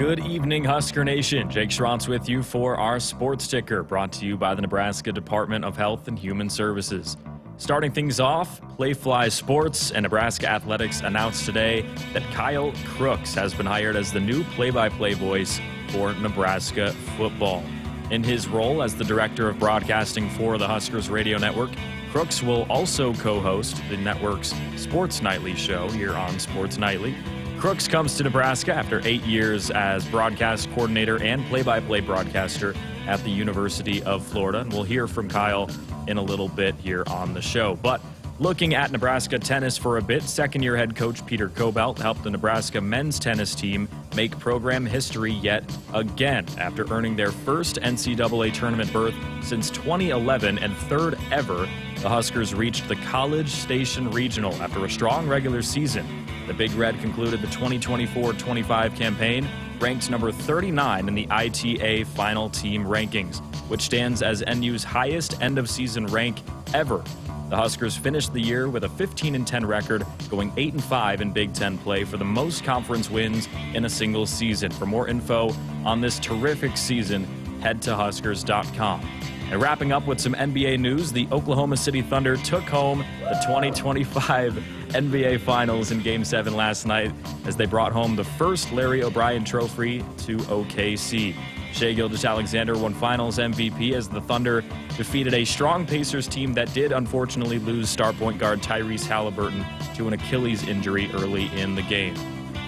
Good evening, Husker Nation. Jake Schrantz with you for our Sports Ticker, brought to you by the Nebraska Department of Health and Human Services. Starting things off, Playfly Sports and Nebraska Athletics announced today that Kyle Crooks has been hired as the new play-by-play voice for Nebraska football. In his role as the Director of Broadcasting for the Huskers Radio Network, Crooks will also co-host the network's Sports Nightly show here on Sports Nightly. Crooks comes to Nebraska after 8 years as broadcast coordinator and play-by-play broadcaster at the University of Florida. And we'll hear from Kyle in a little bit here on the show. But looking at Nebraska tennis for a bit, second-year head coach Peter Cobelt helped the Nebraska men's tennis team make program history yet again after earning their first NCAA tournament berth since 2011 and third ever. The Huskers reached the College Station Regional after a strong regular season. The Big Red concluded the 2024-25 campaign ranked number 39 in the ITA final team rankings, which stands as NU's highest end-of-season rank ever. The Huskers finished the year with a 15-10 record, going 8-5 in Big Ten play for the most conference wins in a single season. For more info on this terrific season, head to Huskers.com. And wrapping up with some NBA news, the Oklahoma City Thunder took home the 2025 NBA Finals in Game 7 last night as they brought home the first Larry O'Brien Trophy to OKC. Shai Gilgeous-Alexander won Finals MVP as the Thunder defeated a strong Pacers team that did unfortunately lose star point guard Tyrese Halliburton to an Achilles injury early in the game.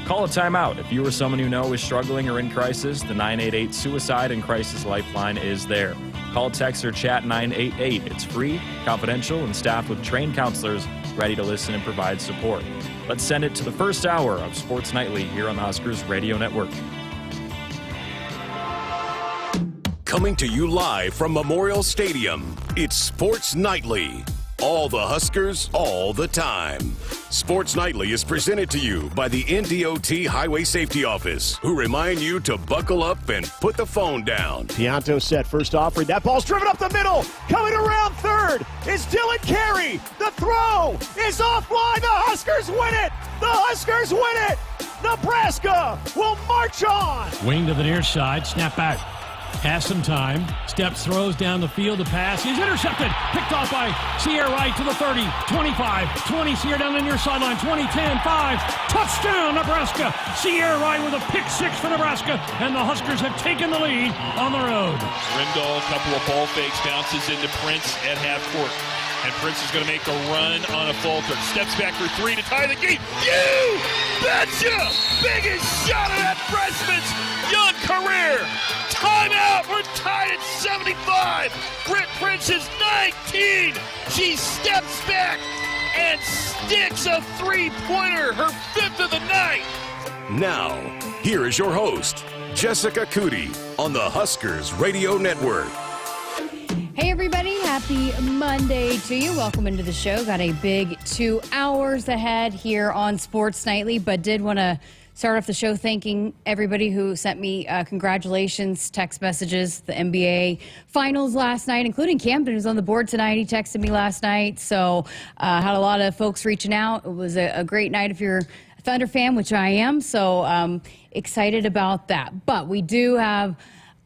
Call a timeout if you or someone you know is struggling or in crisis. The 988 Suicide and Crisis Lifeline is there. Call, text, or chat 988. It's free, confidential, and staffed with trained counselors ready to listen and provide support. Let's send it to the first hour of Sports Nightly here on the Huskers Radio Network. Coming to you live from Memorial Stadium, it's Sports Nightly. All the Huskers, all the time. Sports Nightly is presented to you by the NDOT Highway Safety Office, who remind you to buckle up and put the phone down. Pianto set first offering. That ball's driven up the middle. Coming around third is Dylan Carey. The throw is offline. The Huskers win it. The Huskers win it. Nebraska will march on. Wing to the near side. Snap back. Has some time. Steps, throws down the field. The pass is intercepted. Picked off by Sierra Wright to the 30, 25, 20. Sierra down the near sideline. 20, 10, 5. Touchdown, Nebraska. Sierra Wright with a pick six for Nebraska. And the Huskers have taken the lead on the road. Rendell, a couple of ball fakes, bounces into Prince at half court. And Prince is going to make a run on a Falter. Steps back for three to tie the game. You betcha! Biggest shot of that freshman's young career. Timeout. We're tied at 75. Britt Prince is 19. She steps back and sticks a three-pointer, her fifth of the night. Now, here is your host, Jessica Coody, on the Huskers Radio Network. Hey everybody, happy Monday to you. Welcome into the show. Got a big 2 hours ahead here on Sports Nightly, but did want to start off the show thanking everybody who sent me congratulations, text messages, the NBA Finals last night, including Camden, who's on the board tonight. He texted me last night, so had a lot of folks reaching out. It was a great night if you're a Thunder fan, which I am, so excited about that. But we do have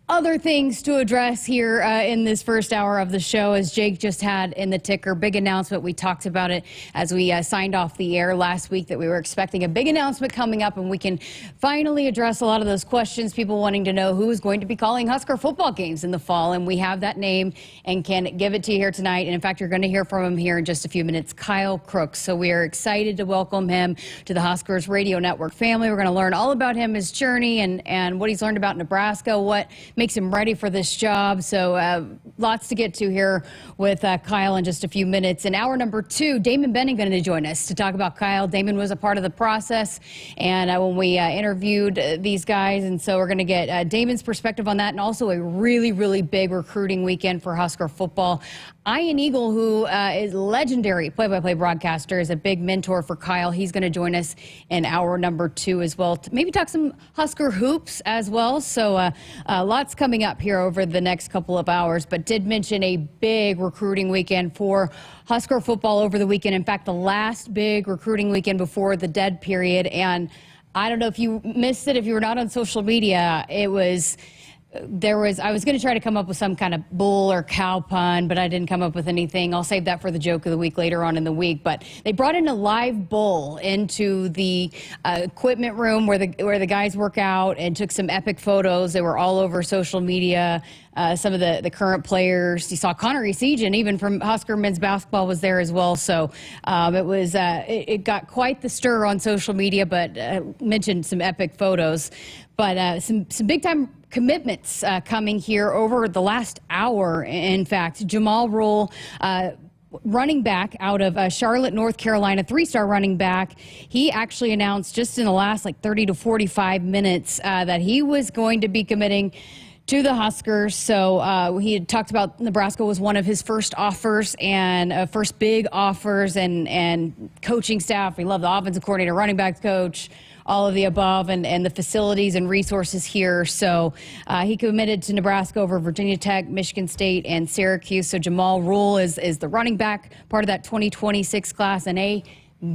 other things to address here in this first hour of the show, as Jake just had in the ticker. Big announcement. We talked about it as we signed off the air last week, that we were expecting a big announcement coming up, and we can finally address a lot of those questions, people wanting to know who is going to be calling Husker football games in the fall, and we have that name and can give it to you here tonight. And in fact, you're going to hear from him here in just a few minutes, Kyle Crooks. So we are excited to welcome him to the Huskers Radio Network family. We're going to learn all about him, his journey, and what he's learned about Nebraska, what makes him ready for this job. So lots to get to here with Kyle in just a few minutes. In hour number 2, Damon Benning going to join us to talk about Kyle. Damon was a part of the process and when we interviewed these guys, and so we're going to get Damon's perspective on that, and also a really, really big recruiting weekend for Husker football. Ian Eagle, who is legendary play-by-play broadcaster, is a big mentor for Kyle. He's going to join us in hour number 2 as well, to maybe talk some Husker hoops as well. So lots coming up here over the next couple of hours, but did mention a big recruiting weekend for Husker football over the weekend. In fact, the last big recruiting weekend before the dead period, and I don't know if you missed it, if you were not on social media, I was going to try to come up with some kind of bull or cow pun, but I didn't come up with anything. I'll save that for the joke of the week later on in the week. But they brought in a live bull into the equipment room where the guys work out and took some epic photos. They were all over social media. Some of the current players. You saw Connor Esegian, even from Husker men's basketball, was there as well. So it got quite the stir on social media, but mentioned some epic photos. But some big time commitments coming here over the last hour. In fact, Jamal Rule, running back out of Charlotte, North Carolina, 3-star running back. He actually announced just in the last 30 to 45 minutes that he was going to be committing to the Huskers. So he had talked about Nebraska was one of his first offers and first big offers and coaching staff. We love the offensive coordinator, running backs coach, all of the above, and the facilities and resources here. So he committed to Nebraska over Virginia Tech, Michigan State, and Syracuse. So Jamal Rule is the running back, part of that 2026 class, and a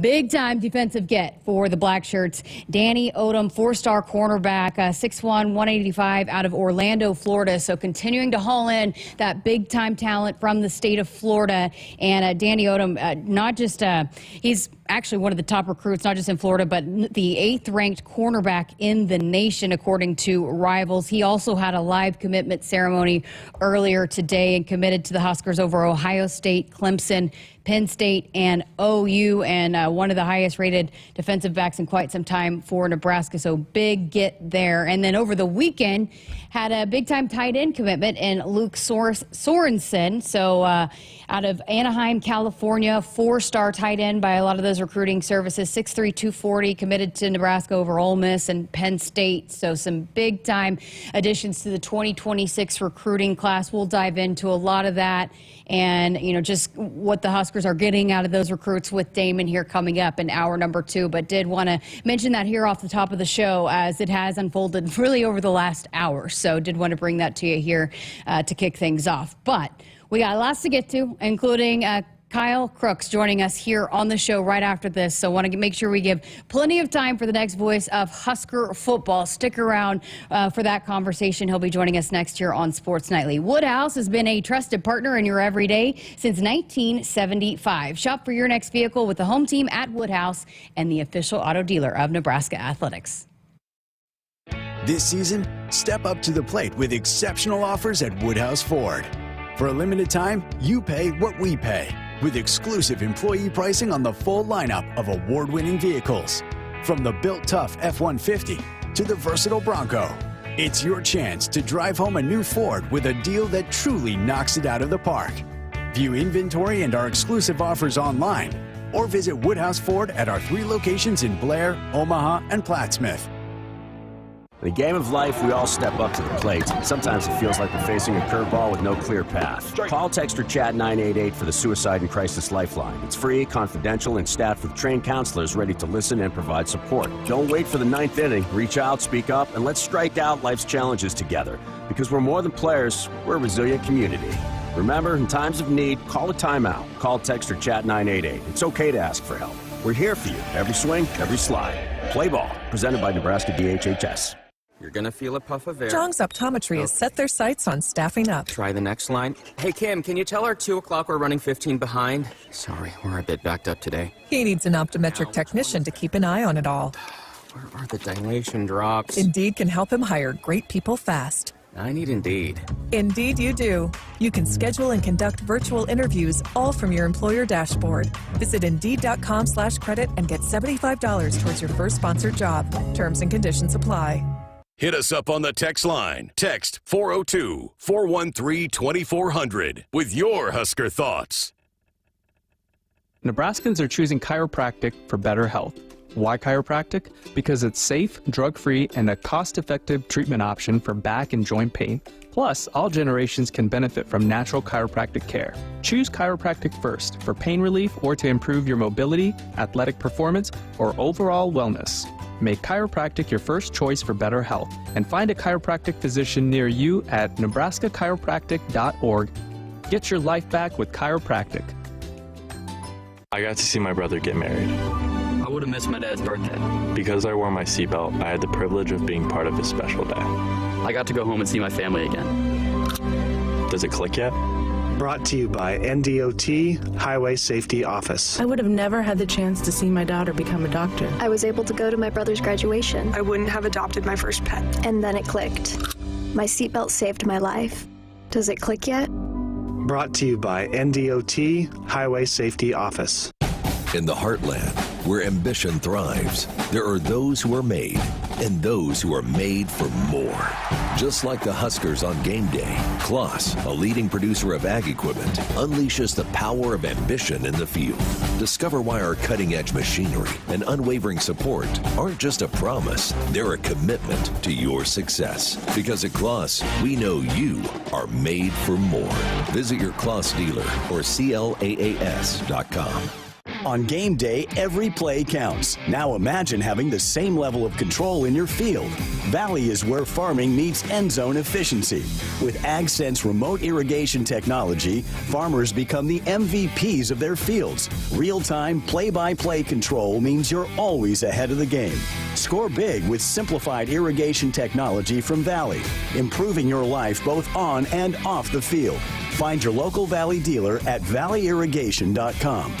big-time defensive get for the Black Shirts. Danny Odom, 4-star cornerback, 6'1", 185 out of Orlando, Florida. So continuing to haul in that big-time talent from the state of Florida. And Danny Odom, not just he's actually one of the top recruits, not just in Florida, but the 8th-ranked cornerback in the nation, according to Rivals. He also had a live commitment ceremony earlier today and committed to the Huskers over Ohio State, Clemson, Penn State, and OU, and one of the highest-rated defensive backs in quite some time for Nebraska. So big get there. And then over the weekend, had a big-time tight end commitment in Luke Sorensen. So out of Anaheim, California, 4-star tight end by a lot of those recruiting services, 6'3", 240, committed to Nebraska over Ole Miss and Penn State. So some big-time additions to the 2026 recruiting class. We'll dive into a lot of that and, just what the Huskers are getting out of those recruits with Damon here coming up in hour number 2. But did want to mention that here off the top of the show as it has unfolded really over the last hour. So did want to bring that to you here to kick things off. But we got lots to get to, including Kyle Crooks joining us here on the show right after this. So want to make sure we give plenty of time for the next voice of Husker football. Stick around for that conversation. He'll be joining us next year on Sports Nightly. Woodhouse has been a trusted partner in your everyday since 1975. Shop for your next vehicle with the home team at Woodhouse and the official auto dealer of Nebraska Athletics. This season, step up to the plate with exceptional offers at Woodhouse Ford. For a limited time, you pay what we pay, with exclusive employee pricing on the full lineup of award-winning vehicles. From the built tough F-150 to the versatile Bronco, it's your chance to drive home a new Ford with a deal that truly knocks it out of the park. View inventory and our exclusive offers online, or visit Woodhouse Ford at our 3 locations in Blair, Omaha, and Plattsmouth. In the game of life, we all step up to the plate. Sometimes it feels like we're facing a curveball with no clear path. Call, text, or chat 988 for the Suicide and Crisis Lifeline. It's free, confidential, and staffed with trained counselors ready to listen and provide support. Don't wait for the 9th inning. Reach out, speak up, and let's strike out life's challenges together. Because we're more than players, we're a resilient community. Remember, in times of need, call a timeout. Call, text, or chat 988. It's okay to ask for help. We're here for you. Every swing, every slide. Play ball. Presented by Nebraska DHHS. You're going to feel a puff of air. Jong's Optometry has set their sights on staffing up. Try the next line. Hey, Kim, can you tell our 2 o'clock we're running 15 behind? Sorry, we're a bit backed up today. He needs an optometric technician to keep an eye on it all. Where are the dilation drops? Indeed can help him hire great people fast. I need Indeed. Indeed you do. You can schedule and conduct virtual interviews all from your employer dashboard. Visit Indeed.com/credit and get $75 towards your first sponsored job. Terms and conditions apply. Hit us up on the text line. Text 402-413-2400 with your Husker thoughts. Nebraskans are choosing chiropractic for better health. Why chiropractic? Because it's safe, drug-free, and a cost-effective treatment option for back and joint pain. Plus, all generations can benefit from natural chiropractic care. Choose chiropractic first for pain relief or to improve your mobility, athletic performance, or overall wellness. Make chiropractic your first choice for better health and find a chiropractic physician near you at nebraska-chiropractic.org. Get your life back with chiropractic. I got to see my brother get married. I would have missed my dad's birthday. Because I wore my seatbelt, I had the privilege of being part of his special day. I got to go home and see my family again. Does it click yet? Brought to you by NDOT Highway Safety Office. I would have never had the chance to see my daughter become a doctor. I was able to go to my brother's graduation. I wouldn't have adopted my first pet. And then it clicked. My seatbelt saved my life. Does it click yet? Brought to you by NDOT Highway Safety Office. In the heartland, where ambition thrives, there are those who are made and those who are made for more. Just like the Huskers on game day, Kloss, a leading producer of ag equipment, unleashes the power of ambition in the field. Discover why our cutting-edge machinery and unwavering support aren't just a promise, they're a commitment to your success. Because at Kloss, we know you are made for more. Visit your Kloss dealer or CLAAS.com. On game day, every play counts. Now imagine having the same level of control in your field. Valley is where farming meets end zone efficiency. With AgSense remote irrigation technology, farmers become the MVPs of their fields. Real-time, play-by-play control means you're always ahead of the game. Score big with simplified irrigation technology from Valley, improving your life both on and off the field. Find your local Valley dealer at valleyirrigation.com.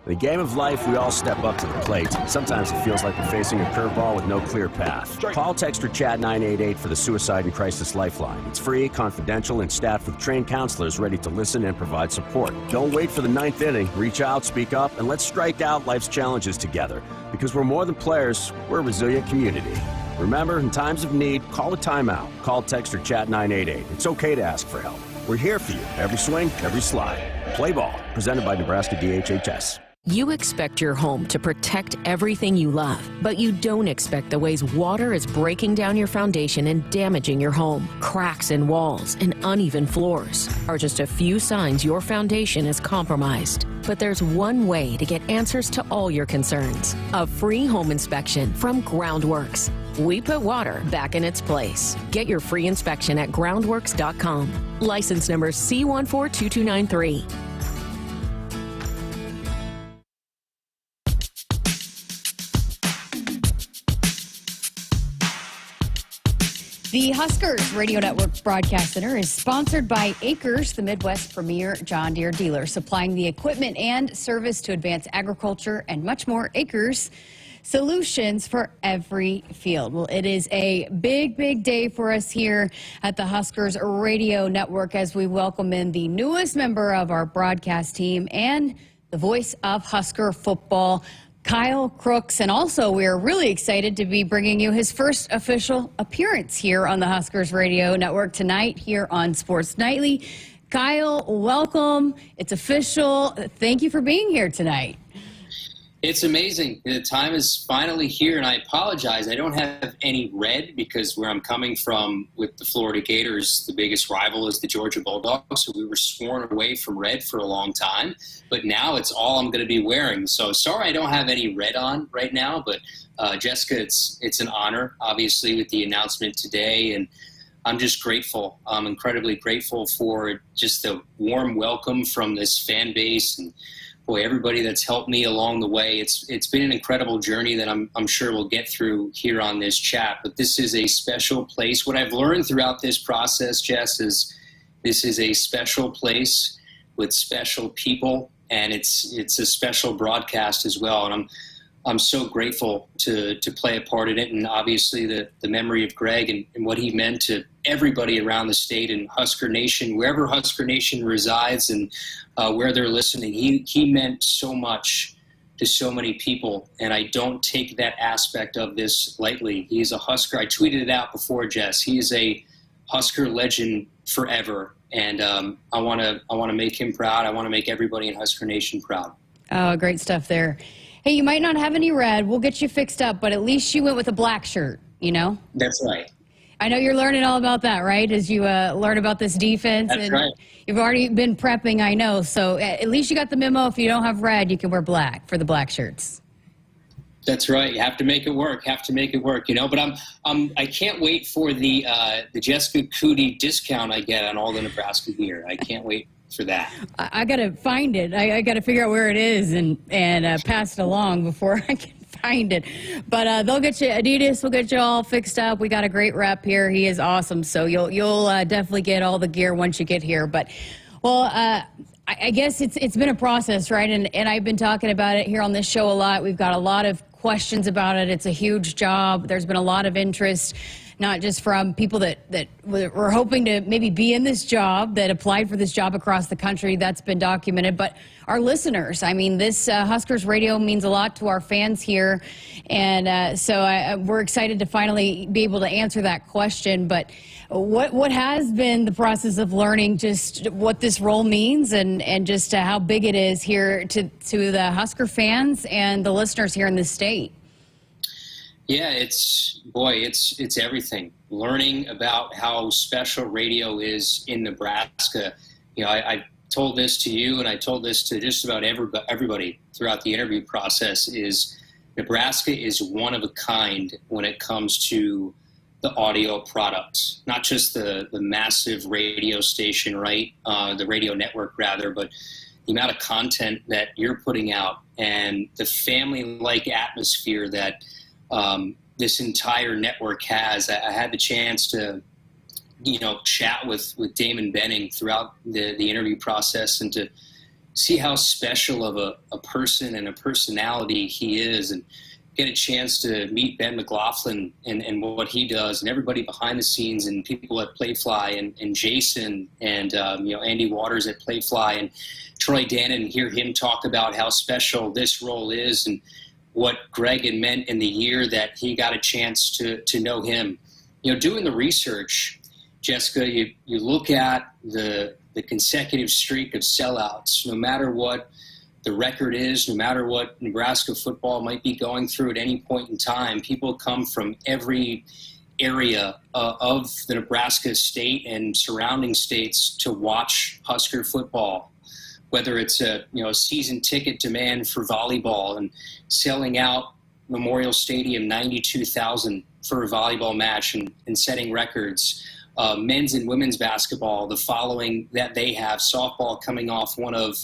In the game of life, we all step up to the plate. Sometimes it feels like we're facing a curveball with no clear path. Call, text, or chat 988 for the Suicide and Crisis Lifeline. It's free, confidential, and staffed with trained counselors ready to listen and provide support. Don't wait for the ninth inning. Reach out, speak up, and let's strike out life's challenges together. Because we're more than players, we're a resilient community. Remember, in times of need, call a timeout. Call, text, or chat 988. It's okay to ask for help. We're here for you. Every swing, every slide. Play ball. Presented by Nebraska DHHS. You expect your home to protect everything you love, but you don't expect the ways water is breaking down your foundation and damaging your home. Cracks in walls and uneven floors are just a few signs your foundation is compromised. But there's one way to get answers to all your concerns: a free home inspection from Groundworks. We put water back in its place. Get your free inspection at groundworks.com. License number C142293. The Huskers Radio Network Broadcast Center is sponsored by Akrs, the Midwest's premier John Deere dealer, supplying the equipment and service to advance agriculture and much more. Akrs, solutions for every field. Well, it is a big, big day for us here at the Huskers Radio Network as we welcome in the newest member of our broadcast team and the voice of Husker football, Kyle Crooks. And also, we are really excited to be bringing you his first official appearance here on the Huskers Radio Network tonight here on Sports Nightly. Kyle, welcome. It's official. Thank you for being here tonight. It's amazing. The time is finally here, and I apologize. I don't have any red because where I'm coming from with the Florida Gators, the biggest rival is the Georgia Bulldogs, so we were sworn away from red for a long time. But now it's all I'm going to be wearing. So sorry I don't have any red on right now, but Jessica, it's an honor, obviously, with the announcement today, and I'm just grateful. I'm incredibly grateful for just the warm welcome from this fan base and boy, everybody that's helped me along the way. It's been an incredible journey that I'm sure we'll get through here on this chat. But this is a special place. What I've learned throughout this process, Jess, is this is a special place with special people, and it's a special broadcast as well. And I'm so grateful to play a part in it, and obviously the memory of Greg and what he meant to everybody around the state and Husker Nation, wherever Husker Nation resides and where they're listening. He meant so much to so many people, and I don't take that aspect of this lightly. He's a Husker. I tweeted it out before, Jess. He is a Husker legend forever, and I want to make him proud. I want to make everybody in Husker Nation proud. Oh, great stuff there. Hey, you might not have any red. We'll get you fixed up, but at least you went with a black shirt, you know? That's right. I know you're learning all about that, right, as you learn about this defense. That's and right. You've already been prepping, I know. So at least you got the memo. If you don't have red, you can wear black for the black shirts. That's right. You have to make it work. But I can't wait for the Jessica Coody discount I get on all the Nebraska gear. I can't wait for that. I got to find it. I got to figure out where it is and pass it along before I can find it. But they'll get you. Adidas will get you all fixed up. We got a great rep here. He is awesome. So you'll definitely get all the gear once you get here. But I guess it's been a process, right? And I've been talking about it here on this show a lot. We've got a lot of questions about it. It's a huge job. There's been a lot of interest, not just from people that were hoping to maybe be in this job, that applied for this job across the country. That's been documented, but our listeners. I mean, this Huskers radio means a lot to our fans here, and so we're excited to finally be able to answer that question. But what has been the process of learning just what this role means and just how big it is here to the Husker fans and the listeners here in the state? Yeah, it's everything. Learning about how special radio is in Nebraska. You know, I told this to you, and I told this to just about everybody throughout the interview process, is Nebraska is one of a kind when it comes to the audio product, not just the massive radio station, right? The radio network, rather, but the amount of content that you're putting out and the family-like atmosphere that this entire network has. I had the chance to, chat with Damon Benning throughout the interview process and to see how special of a person and a personality he is, and get a chance to meet Ben McLaughlin and what he does, and everybody behind the scenes, and people at Playfly, and Jason, and Andy Waters at Playfly, and Troy Dannon, and hear him talk about how special this role is and what Greg had meant in the year that he got a chance to know him. Doing the research, Jessica, you look at the consecutive streak of sellouts, no matter what the record is, no matter what Nebraska football might be going through at any point in time. People come from every area of the Nebraska state and surrounding states to watch Husker football, whether it's a season ticket demand for volleyball and selling out Memorial Stadium 92,000 for a volleyball match and setting records. Men's and women's basketball, the following that they have, softball coming off one of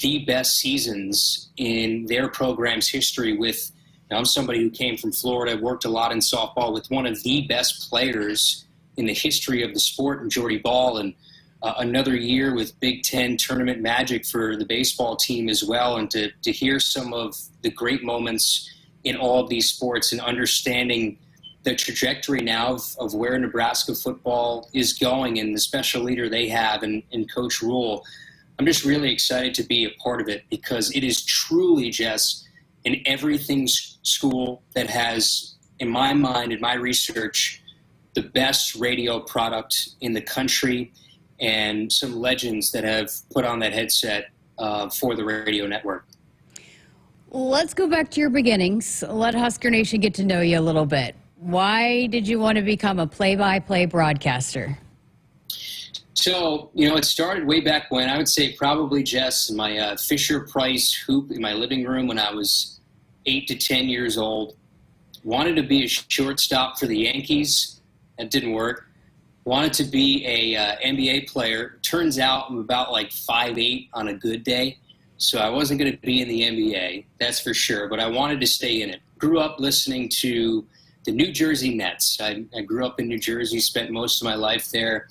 the best seasons in their program's history with, I'm somebody who came from Florida, worked a lot in softball with one of the best players in the history of the sport, in Jordy Ball, and another year with Big Ten tournament magic for the baseball team as well. And to hear some of the great moments in all of these sports and understanding the trajectory now of where Nebraska football is going and the special leader they have in Coach Rule, I'm just really excited to be a part of it, because it is truly just an everything school that has, in my mind, in my research, the best radio product in the country, and some legends that have put on that headset for the radio network. Let's go back to your beginnings. Let Husker Nation get to know you a little bit. Why did you want to become a play-by-play broadcaster? So, it started way back when. I would say probably just my Fisher-Price hoop in my living room when I was 8 to 10 years old. Wanted to be a shortstop for the Yankees. That didn't work. Wanted to be a NBA player. Turns out I'm about like 5'8" on a good day. So I wasn't going to be in the NBA, that's for sure. But I wanted to stay in it. Grew up listening to the New Jersey Nets. I grew up in New Jersey, spent most of my life there,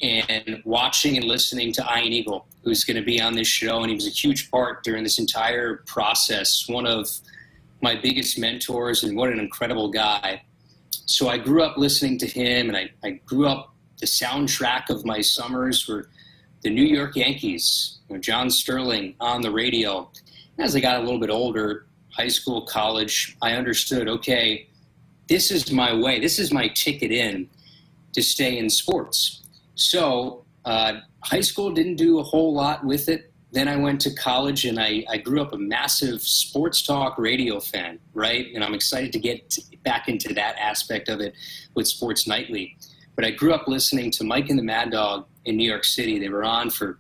and watching and listening to Ian Eagle, who's going to be on this show, and he was a huge part during this entire process, one of my biggest mentors, and what an incredible guy. So I grew up listening to him, and I grew up, the soundtrack of my summers were the New York Yankees, John Sterling on the radio. As I got a little bit older, high school, college, I understood, okay, this is my way. This is my ticket in to stay in sports. So high school didn't do a whole lot with it. Then I went to college, and I grew up a massive sports talk radio fan, right? And I'm excited to get back into that aspect of it with Sports Nightly. But I grew up listening to Mike and the Mad Dog in New York City. They were on for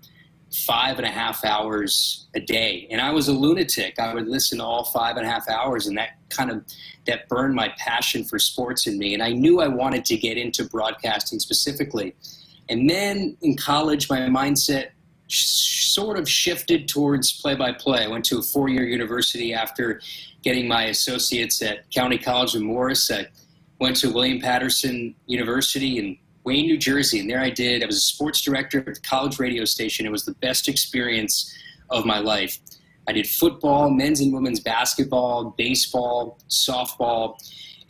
5.5 hours a day. And I was a lunatic. I would listen to all 5.5 hours, and that burned my passion for sports in me. And I knew I wanted to get into broadcasting specifically. And then in college, my mindset sort of shifted towards play-by-play. I went to a 4-year university after getting my associates at County College of Morris. I went to William Patterson University in Wayne, New Jersey, and there I was a sports director at the college radio station. It was the best experience of my life. I did football, men's and women's basketball, baseball, softball.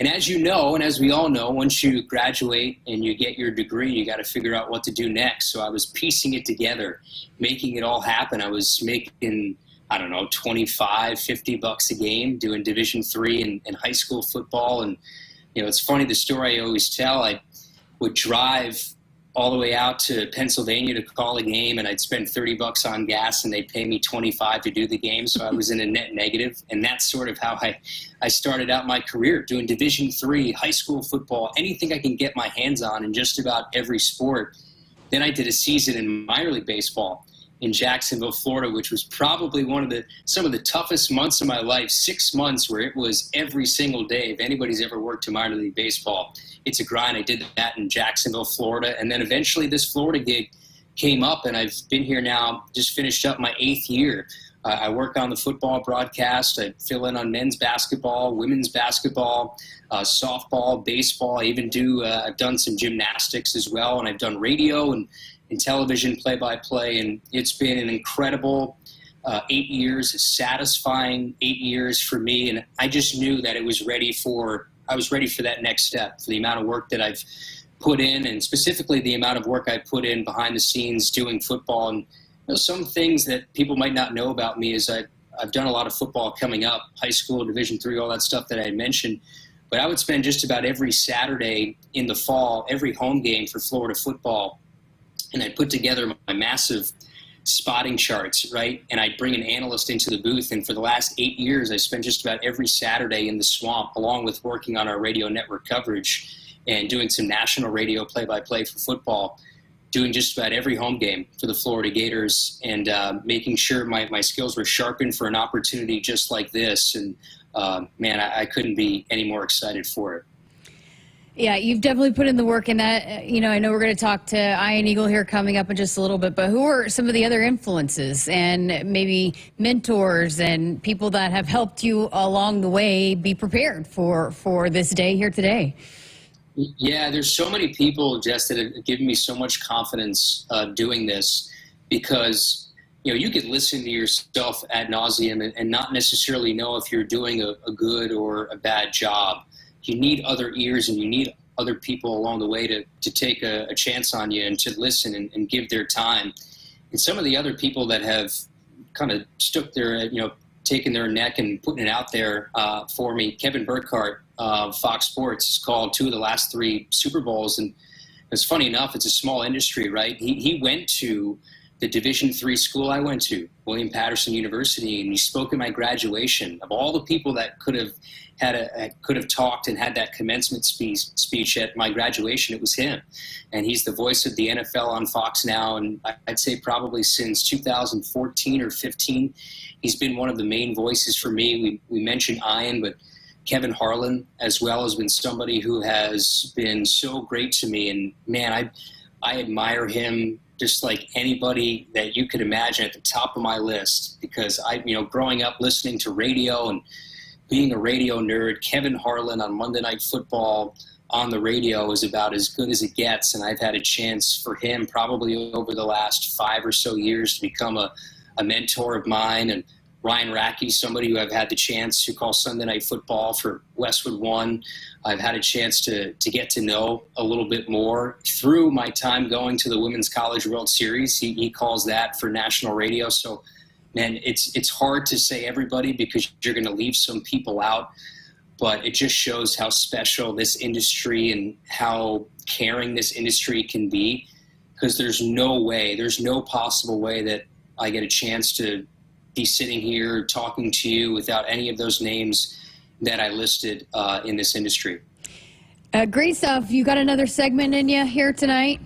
And as you know, and as we all know, once you graduate and you get your degree, you got to figure out what to do next. So I was piecing it together, making it all happen. I was making, I don't know, $25, $50 a game, doing Division III in high school football. And, it's funny, the story I always tell, I would drive all the way out to Pennsylvania to call a game, and I'd spend $30 on gas, and they'd pay me $25 to do the game. So I was in a net negative, and that's sort of how I started out my career, doing Division III, high school football, anything I can get my hands on in just about every sport. Then I did a season in minor league baseball in Jacksonville, Florida, which was probably some of the toughest months of my life, 6 months where it was every single day. If anybody's ever worked in minor league baseball, it's a grind. I did that in Jacksonville, Florida. And then eventually this Florida gig came up, and I've been here now, just finished up my 8th year. I work on the football broadcast. I fill in on men's basketball, women's basketball, softball, baseball. I even I've done some gymnastics as well, and I've done radio and television play-by-play, and it's been an incredible 8 years, a satisfying 8 years for me, and I just knew that I was ready for that next step, for the amount of work that I've put in, and specifically the amount of work I put in behind the scenes doing football. And some things that people might not know about me is I've done a lot of football coming up, high school, Division III, all that stuff that I had mentioned, but I would spend just about every Saturday in the fall, every home game for Florida football, and I'd put together my massive spotting charts, right? And I'd bring an analyst into the booth. And for the last 8 years, I spent just about every Saturday in the swamp, along with working on our radio network coverage and doing some national radio play-by-play for football, doing just about every home game for the Florida Gators, and making sure my skills were sharpened for an opportunity just like this. And man, I couldn't be any more excited for it. Yeah, you've definitely put in the work in that. I know we're going to talk to Ian Eagle here coming up in just a little bit, but who are some of the other influences and maybe mentors and people that have helped you along the way be prepared for this day here today? Yeah, there's so many people, Jess, that have given me so much confidence doing this, because you could listen to yourself ad nauseum and not necessarily know if you're doing a good or a bad job. You need other ears, and you need other people along the way to take a chance on you and to listen and give their time. And some of the other people that have kind of stuck their, taken their neck and putting it out there for me, Kevin Burkhardt of Fox Sports has called 2 of the last 3 Super Bowls. And it's funny enough, it's a small industry, right? He went to the Division III school I went to, William Patterson University, and he spoke at my graduation. Of all the people that could have talked and had that commencement speech at my graduation, it was him. And he's the voice of the NFL on Fox now, and I'd say probably since 2014 or 15, he's been one of the main voices for me. We mentioned Ian, but Kevin Harlan as well has been somebody who has been so great to me. And man, I admire him just like anybody that you could imagine, at the top of my list, because growing up listening to radio and being a radio nerd, Kevin Harlan on Monday Night Football on the radio is about as good as it gets. And I've had a chance for him probably over the last 5 or so years to become a mentor of mine. And Ryan Rackey, somebody who I've had the chance to call Sunday Night Football for Westwood One. I've had a chance to get to know a little bit more through my time going to the Women's College World Series. He calls that for national radio. So, man, it's hard to say everybody because you're going to leave some people out. But it just shows how special this industry and how caring this industry can be, because there's no possible way that I get a chance to be sitting here talking to you without any of those names that I listed in this industry. Great stuff. You got another segment in you here tonight?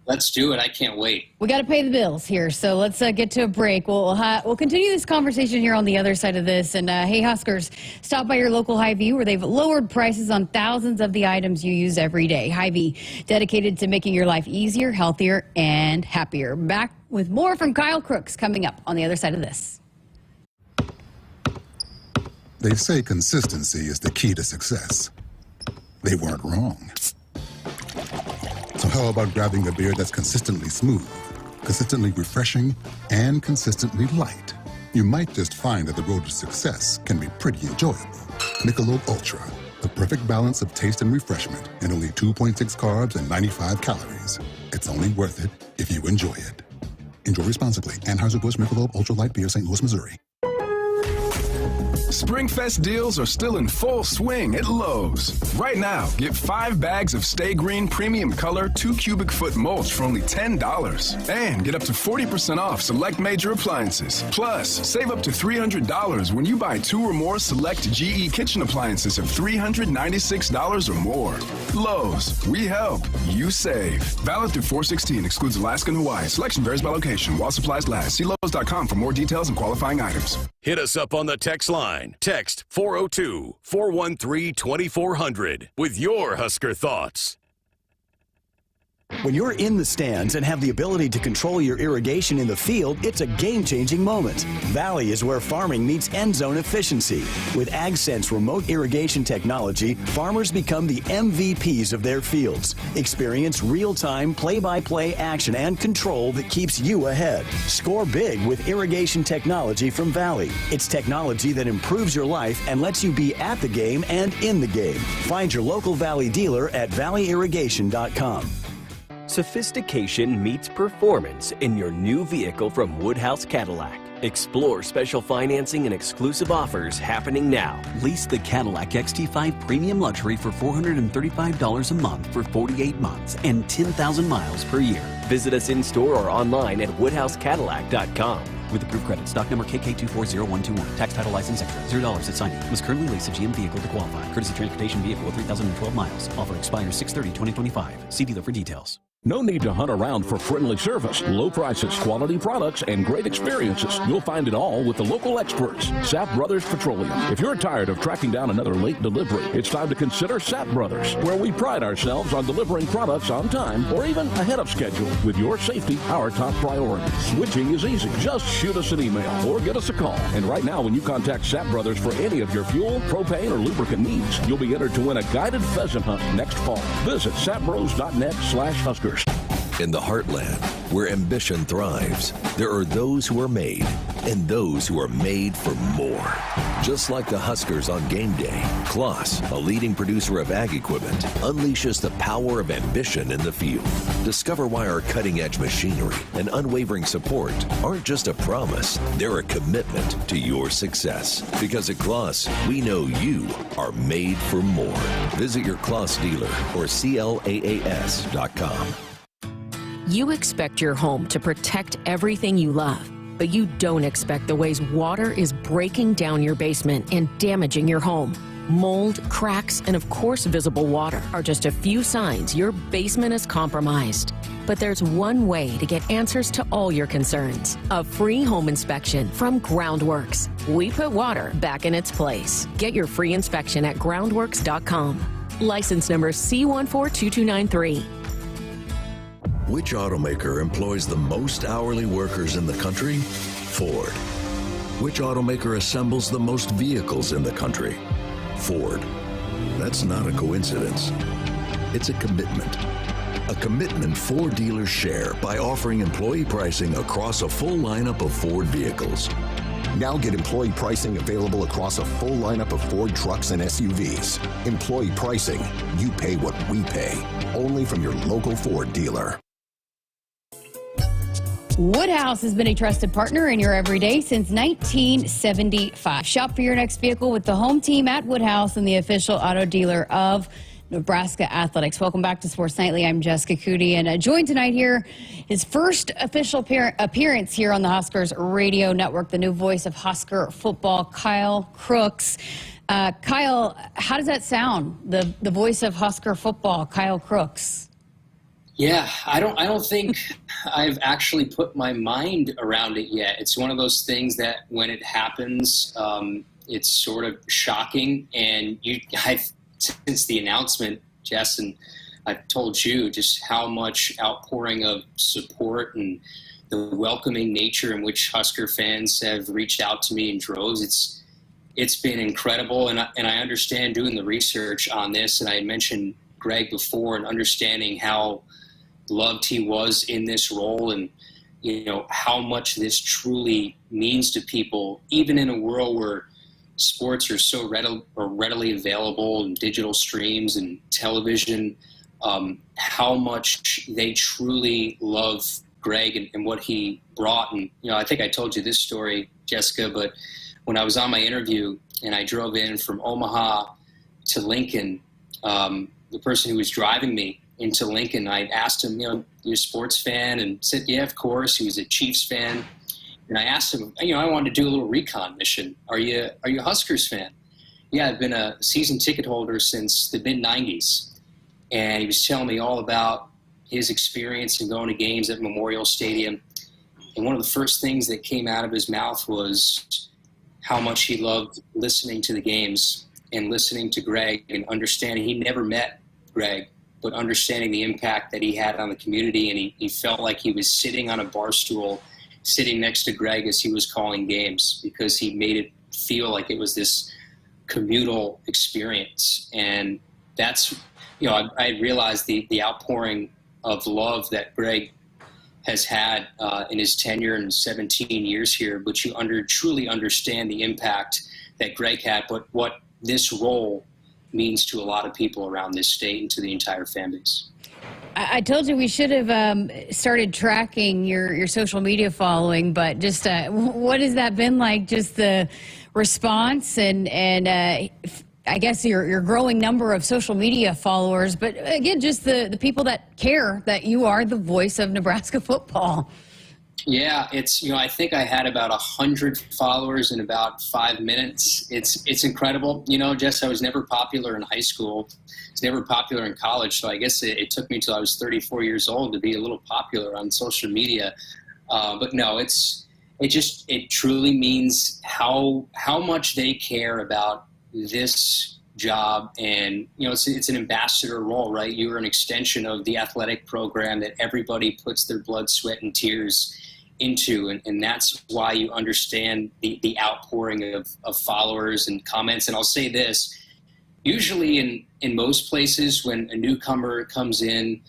Let's do it. I can't wait. We got to pay the bills here, so let's get to a break. We'll continue this conversation here on the other side of this. And hey, Huskers, stop by your local Hy-Vee where they've lowered prices on thousands of the items you use every day. Hy-Vee, dedicated to making your life easier, healthier, and happier. Back with more from Kyle Crooks coming up on the other side of this. They say consistency is the key to success. They weren't wrong. So how about grabbing a beer that's consistently smooth, consistently refreshing, and consistently light? You might just find that the road to success can be pretty enjoyable. Michelob Ultra, the perfect balance of taste and refreshment, and only 2.6 carbs and 95 calories. It's only worth it if you enjoy it. Enjoy responsibly. Anheuser-Busch Michelob Ultra Light Beer, St. Louis, Missouri. Springfest deals are still in full swing at Lowe's. Right now, get 5 bags of Stay Green Premium Color 2 cubic foot mulch for only $10. And get up to 40% off select major appliances. Plus, save up to $300 when you buy 2 or more select GE kitchen appliances of $396 or more. Lowe's, we help, you save. Valid through 4/16, excludes Alaska and Hawaii. Selection varies by location while supplies last. See Lowe's.com for more details and qualifying items. Hit us up on the text line. Text 402-413-2400 with your Husker thoughts. When you're in the stands and have the ability to control your irrigation in the field, it's a game-changing moment. Valley is where farming meets end zone efficiency. With AgSense remote irrigation technology, farmers become the MVPs of their fields. Experience real-time, play-by-play action and control that keeps you ahead. Score big with irrigation technology from Valley. It's technology that improves your life and lets you be at the game and in the game. Find your local Valley dealer at valleyirrigation.com. Sophistication meets performance in your new vehicle from Woodhouse Cadillac. Explore special financing and exclusive offers happening now. Lease the Cadillac XT5 Premium Luxury for $435 a month for 48 months and 10,000 miles per year. Visit us in-store or online at woodhousecadillac.com. With approved credit, stock number KK240121, tax title license extra, $0 at signing. Must currently lease a GM vehicle to qualify. Courtesy transportation vehicle with 3,012 miles. Offer expires 6/30/2025. See dealer for details. No need to hunt around for friendly service, low prices, quality products, and great experiences. You'll find it all with the local experts, Sapp Brothers Petroleum. If you're tired of tracking down another late delivery, it's time to consider Sapp Brothers, where we pride ourselves on delivering products on time or even ahead of schedule, with your safety our top priority. Switching is easy. Just shoot us an email or get us a call. And right now, when you contact Sapp Brothers for any of your fuel, propane, or lubricant needs, you'll be entered to win a guided pheasant hunt next fall. Visit sappbros.net/Huskers. In the heartland, where ambition thrives, there are those who are made and those who are made for more. Just like the Huskers on game day, Kloss, a leading producer of ag equipment, unleashes the power of ambition in the field. Discover why our cutting-edge machinery and unwavering support aren't just a promise, they're a commitment to your success. Because at Kloss, we know you are made for more. Visit your Kloss dealer or CLAAS.com. You expect your home to protect everything you love, but you don't expect the ways water is breaking down your basement and damaging your home. Mold, cracks, and of course visible water are just a few signs your basement is compromised. But there's one way to get answers to all your concerns. A free home inspection from Groundworks. We put water back in its place. Get your free inspection at groundworks.com. License number C142293. Which automaker employs the most hourly workers in the country? Ford. Which automaker assembles the most vehicles in the country? Ford. That's not a coincidence. It's a commitment. A commitment Ford dealers share by offering employee pricing across a full lineup of Ford vehicles. Now get employee pricing available across a full lineup of Ford trucks and SUVs. Employee pricing. You pay what we pay. Only from your local Ford dealer. Woodhouse has been a trusted partner in your everyday since 1975. Shop for your next vehicle with the home team at Woodhouse and the official auto dealer of Nebraska Athletics. Welcome back to Sports Nightly. I'm Jessica Coody, and joined tonight here, his first official appearance here on the Huskers Radio Network, the new voice of Husker football, Kyle Crooks. Kyle, how does that sound, the voice of Husker football, Kyle Crooks? Yeah, I don't think I've actually put my mind around it yet. It's one of those things that when it happens, it's sort of shocking. And since the announcement, Jess, and I've told you just how much outpouring of support and the welcoming nature in which Husker fans have reached out to me in droves. It's been incredible. And I understand doing the research on this, and I had mentioned Greg before, and understanding how loved he was in this role, and how much this truly means to people, even in a world where sports are so readily available, and digital streams and television, how much they truly love Greg and what he brought. And I think I told you this story, Jessica, but when I was on my interview and I drove in from Omaha to Lincoln, the person who was driving me into Lincoln, I asked him, you're a sports fan? And said, yeah, of course. He was a Chiefs fan. And I asked him, I wanted to do a little recon mission. Are you a Huskers fan? Yeah, I've been a season ticket holder since the mid-90s. And he was telling me all about his experience in going to games at Memorial Stadium. And one of the first things that came out of his mouth was how much he loved listening to the games and listening to Greg and understanding. He never met Greg, but understanding the impact that he had on the community. And he felt like he was sitting on a bar stool, sitting next to Greg as he was calling games, because he made it feel like it was this communal experience. And that's, I realized the outpouring of love that Greg has had in his tenure in 17 years here, but you truly understand the impact that Greg had, but what this role means to a lot of people around this state and to the entire fan base. I told you we should have started tracking your social media following, but just what has that been like? Just the response and I guess your growing number of social media followers, but again, just the people that care that you are the voice of Nebraska football. Yeah, it's, I think I had about 100 followers in about 5 minutes. It's incredible. Jess, I was never popular in high school. I was never popular in college. So I guess it took me till I was 34 years old to be a little popular on social media. But no, it truly means how much they care about this job. And, it's an ambassador role, right? You are an extension of the athletic program that everybody puts their blood, sweat, and tears into. And that's why you understand the outpouring of followers and comments. And I'll say this, usually in most places when a newcomer comes in,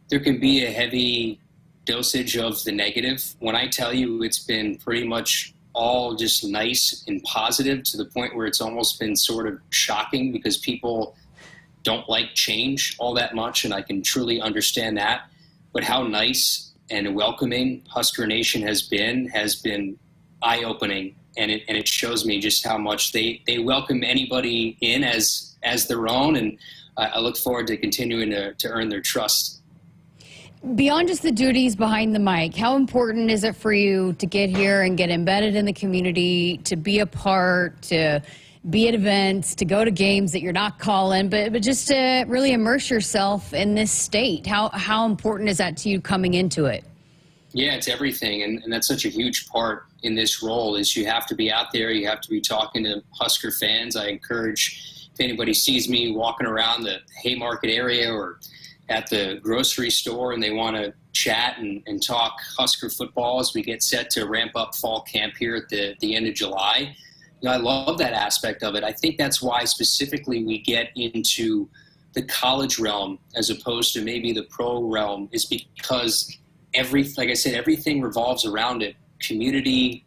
there can be a heavy dosage of the negative. When I tell you it's been pretty much all just nice and positive, to the point where it's almost been sort of shocking, because people don't like change all that much, and I can truly understand that. But how nice and welcoming Husker Nation has been eye-opening, and it shows me just how much they welcome anybody in as their own, and I look forward to continuing to earn their trust. Beyond just the duties behind the mic, how important is it for you to get here and get embedded in the community, to be a part, to be at events, to go to games that you're not calling, but just to really immerse yourself in this state? How important is that to you coming into it? Yeah, it's everything, and that's such a huge part in this role, is you have to be out there, you have to be talking to Husker fans. I encourage, if anybody sees me walking around the Haymarket area or at the grocery store and they want to chat and talk Husker football as we get set to ramp up fall camp here at the end of July. I love that aspect of it. I think that's why specifically we get into the college realm as opposed to maybe the pro realm, is because like I said, everything revolves around it. Community,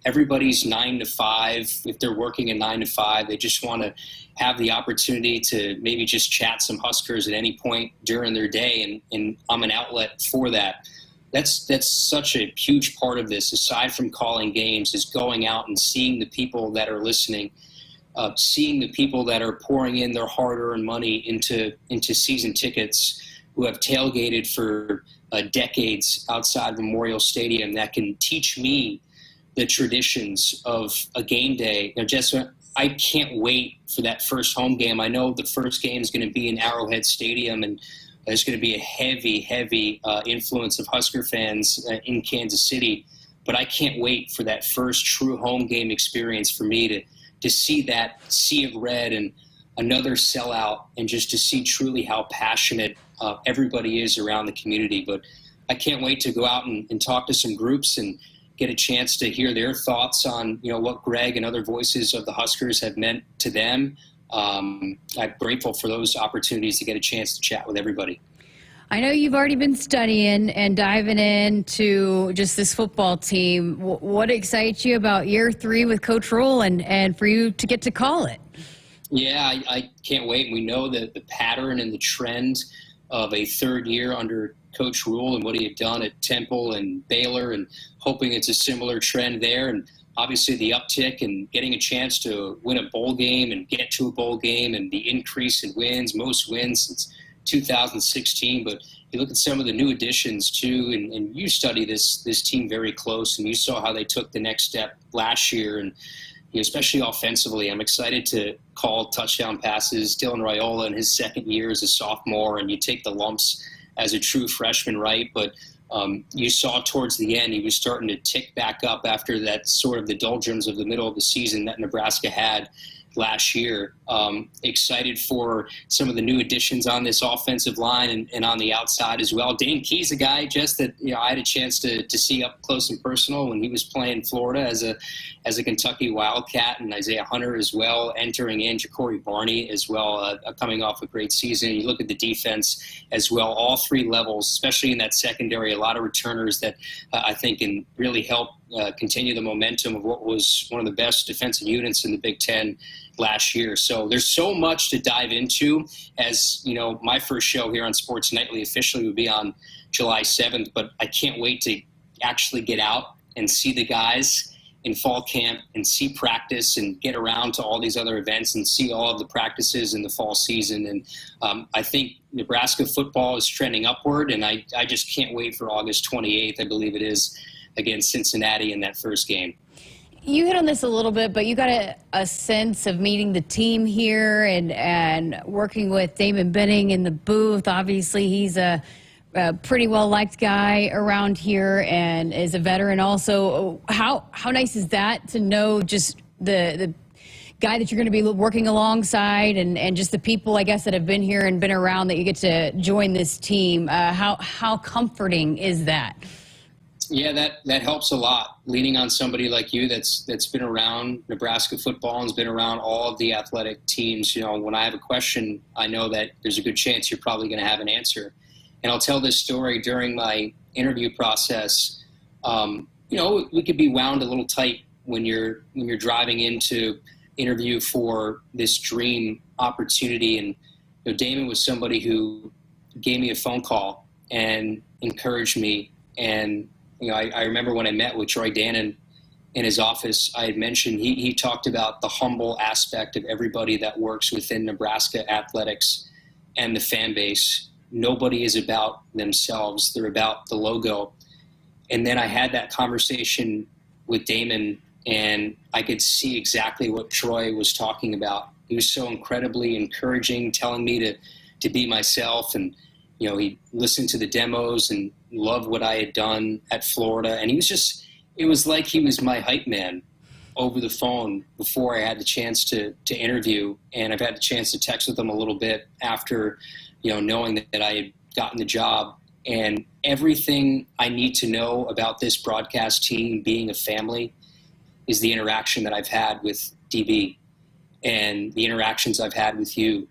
everybody's 9 to 5. If they're working a 9 to 5, they just want to have the opportunity to maybe just chat some Huskers at any point during their day, and I'm an outlet for that. That's such a huge part of this, aside from calling games, is going out and seeing the people that are listening, seeing the people that are pouring in their hard-earned money into season tickets, who have tailgated for decades outside Memorial Stadium, that can teach me the traditions of a game day. Jess, I can't wait for that first home game. I know the first game is going to be in Arrowhead Stadium, and There's going to be a heavy influence of Husker fans in Kansas City. But I can't wait for that first true home game experience for me to see that sea of red and another sellout, and just to see truly how passionate everybody is around the community. But I can't wait to go out and talk to some groups and get a chance to hear their thoughts on, what Greg and other voices of the Huskers have meant to them. I'm grateful for those opportunities to get a chance to chat with everybody. I know you've already been studying and diving into just this football team. What excites you about year 3 with Coach Rule and for you to get to call it? Yeah, I can't wait. We know that the pattern and the trend of a third year under Coach Rule and what he had done at Temple and Baylor, and hoping it's a similar trend there. And obviously the uptick and getting a chance to win a bowl game and get to a bowl game, and the increase in wins, most wins since 2016. But you look at some of the new additions too, and you study this team very close, and you saw how they took the next step last year. And especially offensively, I'm excited to call touchdown passes. Dylan Raiola in his second year as a sophomore, and you take the lumps as a true freshman, right? But you saw towards the end he was starting to tick back up after that sort of the doldrums of the middle of the season that Nebraska had last year. Excited for some of the new additions on this offensive line and on the outside as well. Dane Key's a guy just that I had a chance to see up close and personal when he was playing Florida as a Kentucky Wildcat, and Isaiah Hunter as well entering in, Ja'Cory Barney as well, coming off a great season. You look at the defense as well, all 3 levels, especially in that secondary, a lot of returners that I think can really help continue the momentum of what was one of the best defensive units in the Big Ten last year. So there's so much to dive into. As my first show here on Sports Nightly officially would be on July 7th, but I can't wait to actually get out and see the guys in fall camp and see practice and get around to all these other events and see all of the practices in the fall season. And I think Nebraska football is trending upward, and I just can't wait for August 28th, I believe it is, against Cincinnati in that first game. You hit on this a little bit, but you got a sense of meeting the team here and working with Damon Benning in the booth. Obviously, he's a pretty well-liked guy around here and is a veteran also. How nice is that to know just the guy that you're going to be working alongside and just the people, I guess, that have been here and been around that you get to join this team? How comforting is that? Yeah, that helps a lot. Leaning on somebody like you that's been around Nebraska football and has been around all of the athletic teams. When I have a question, I know that there's a good chance you're probably going to have an answer. And I'll tell this story during my interview process. We could be wound a little tight when you're driving into interview for this dream opportunity. And Damon was somebody who gave me a phone call and encouraged me. And I remember when I met with Troy Dannon in his office, I had mentioned he talked about the humble aspect of everybody that works within Nebraska Athletics and the fan base. Nobody is about themselves. They're about the logo. And then I had that conversation with Damon, and I could see exactly what Troy was talking about. He was so incredibly encouraging, telling me to be myself. And, he listened to the demos and loved what I had done at Florida. And it was like he was my hype man over the phone before I had the chance to interview. And I've had the chance to text with him a little bit after, knowing that I had gotten the job. And everything I need to know about this broadcast team being a family is the interaction that I've had with DB and the interactions I've had with you.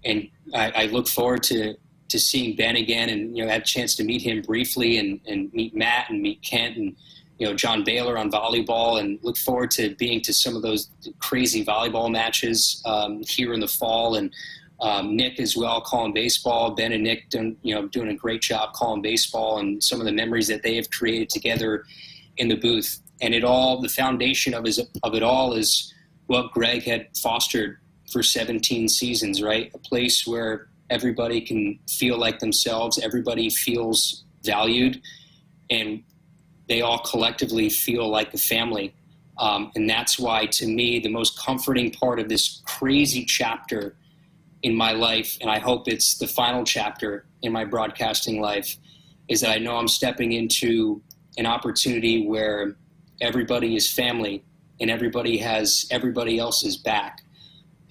And I look forward to seeing Ben again, and had a chance to meet him briefly and meet Matt and meet Kent and John Baylor on volleyball, and look forward to being to some of those crazy volleyball matches here in the fall. And Nick as well, calling baseball. Ben and Nick doing a great job calling baseball, and some of the memories that they have created together in the booth. And the foundation of it all is what Greg had fostered for 17 seasons, right? A place where everybody can feel like themselves, everybody feels valued, and they all collectively feel like a family. And that's why, to me, the most comforting part of this crazy chapter in my life, and I hope it's the final chapter in my broadcasting life, is that I know I'm stepping into an opportunity where everybody is family and everybody has everybody else's back.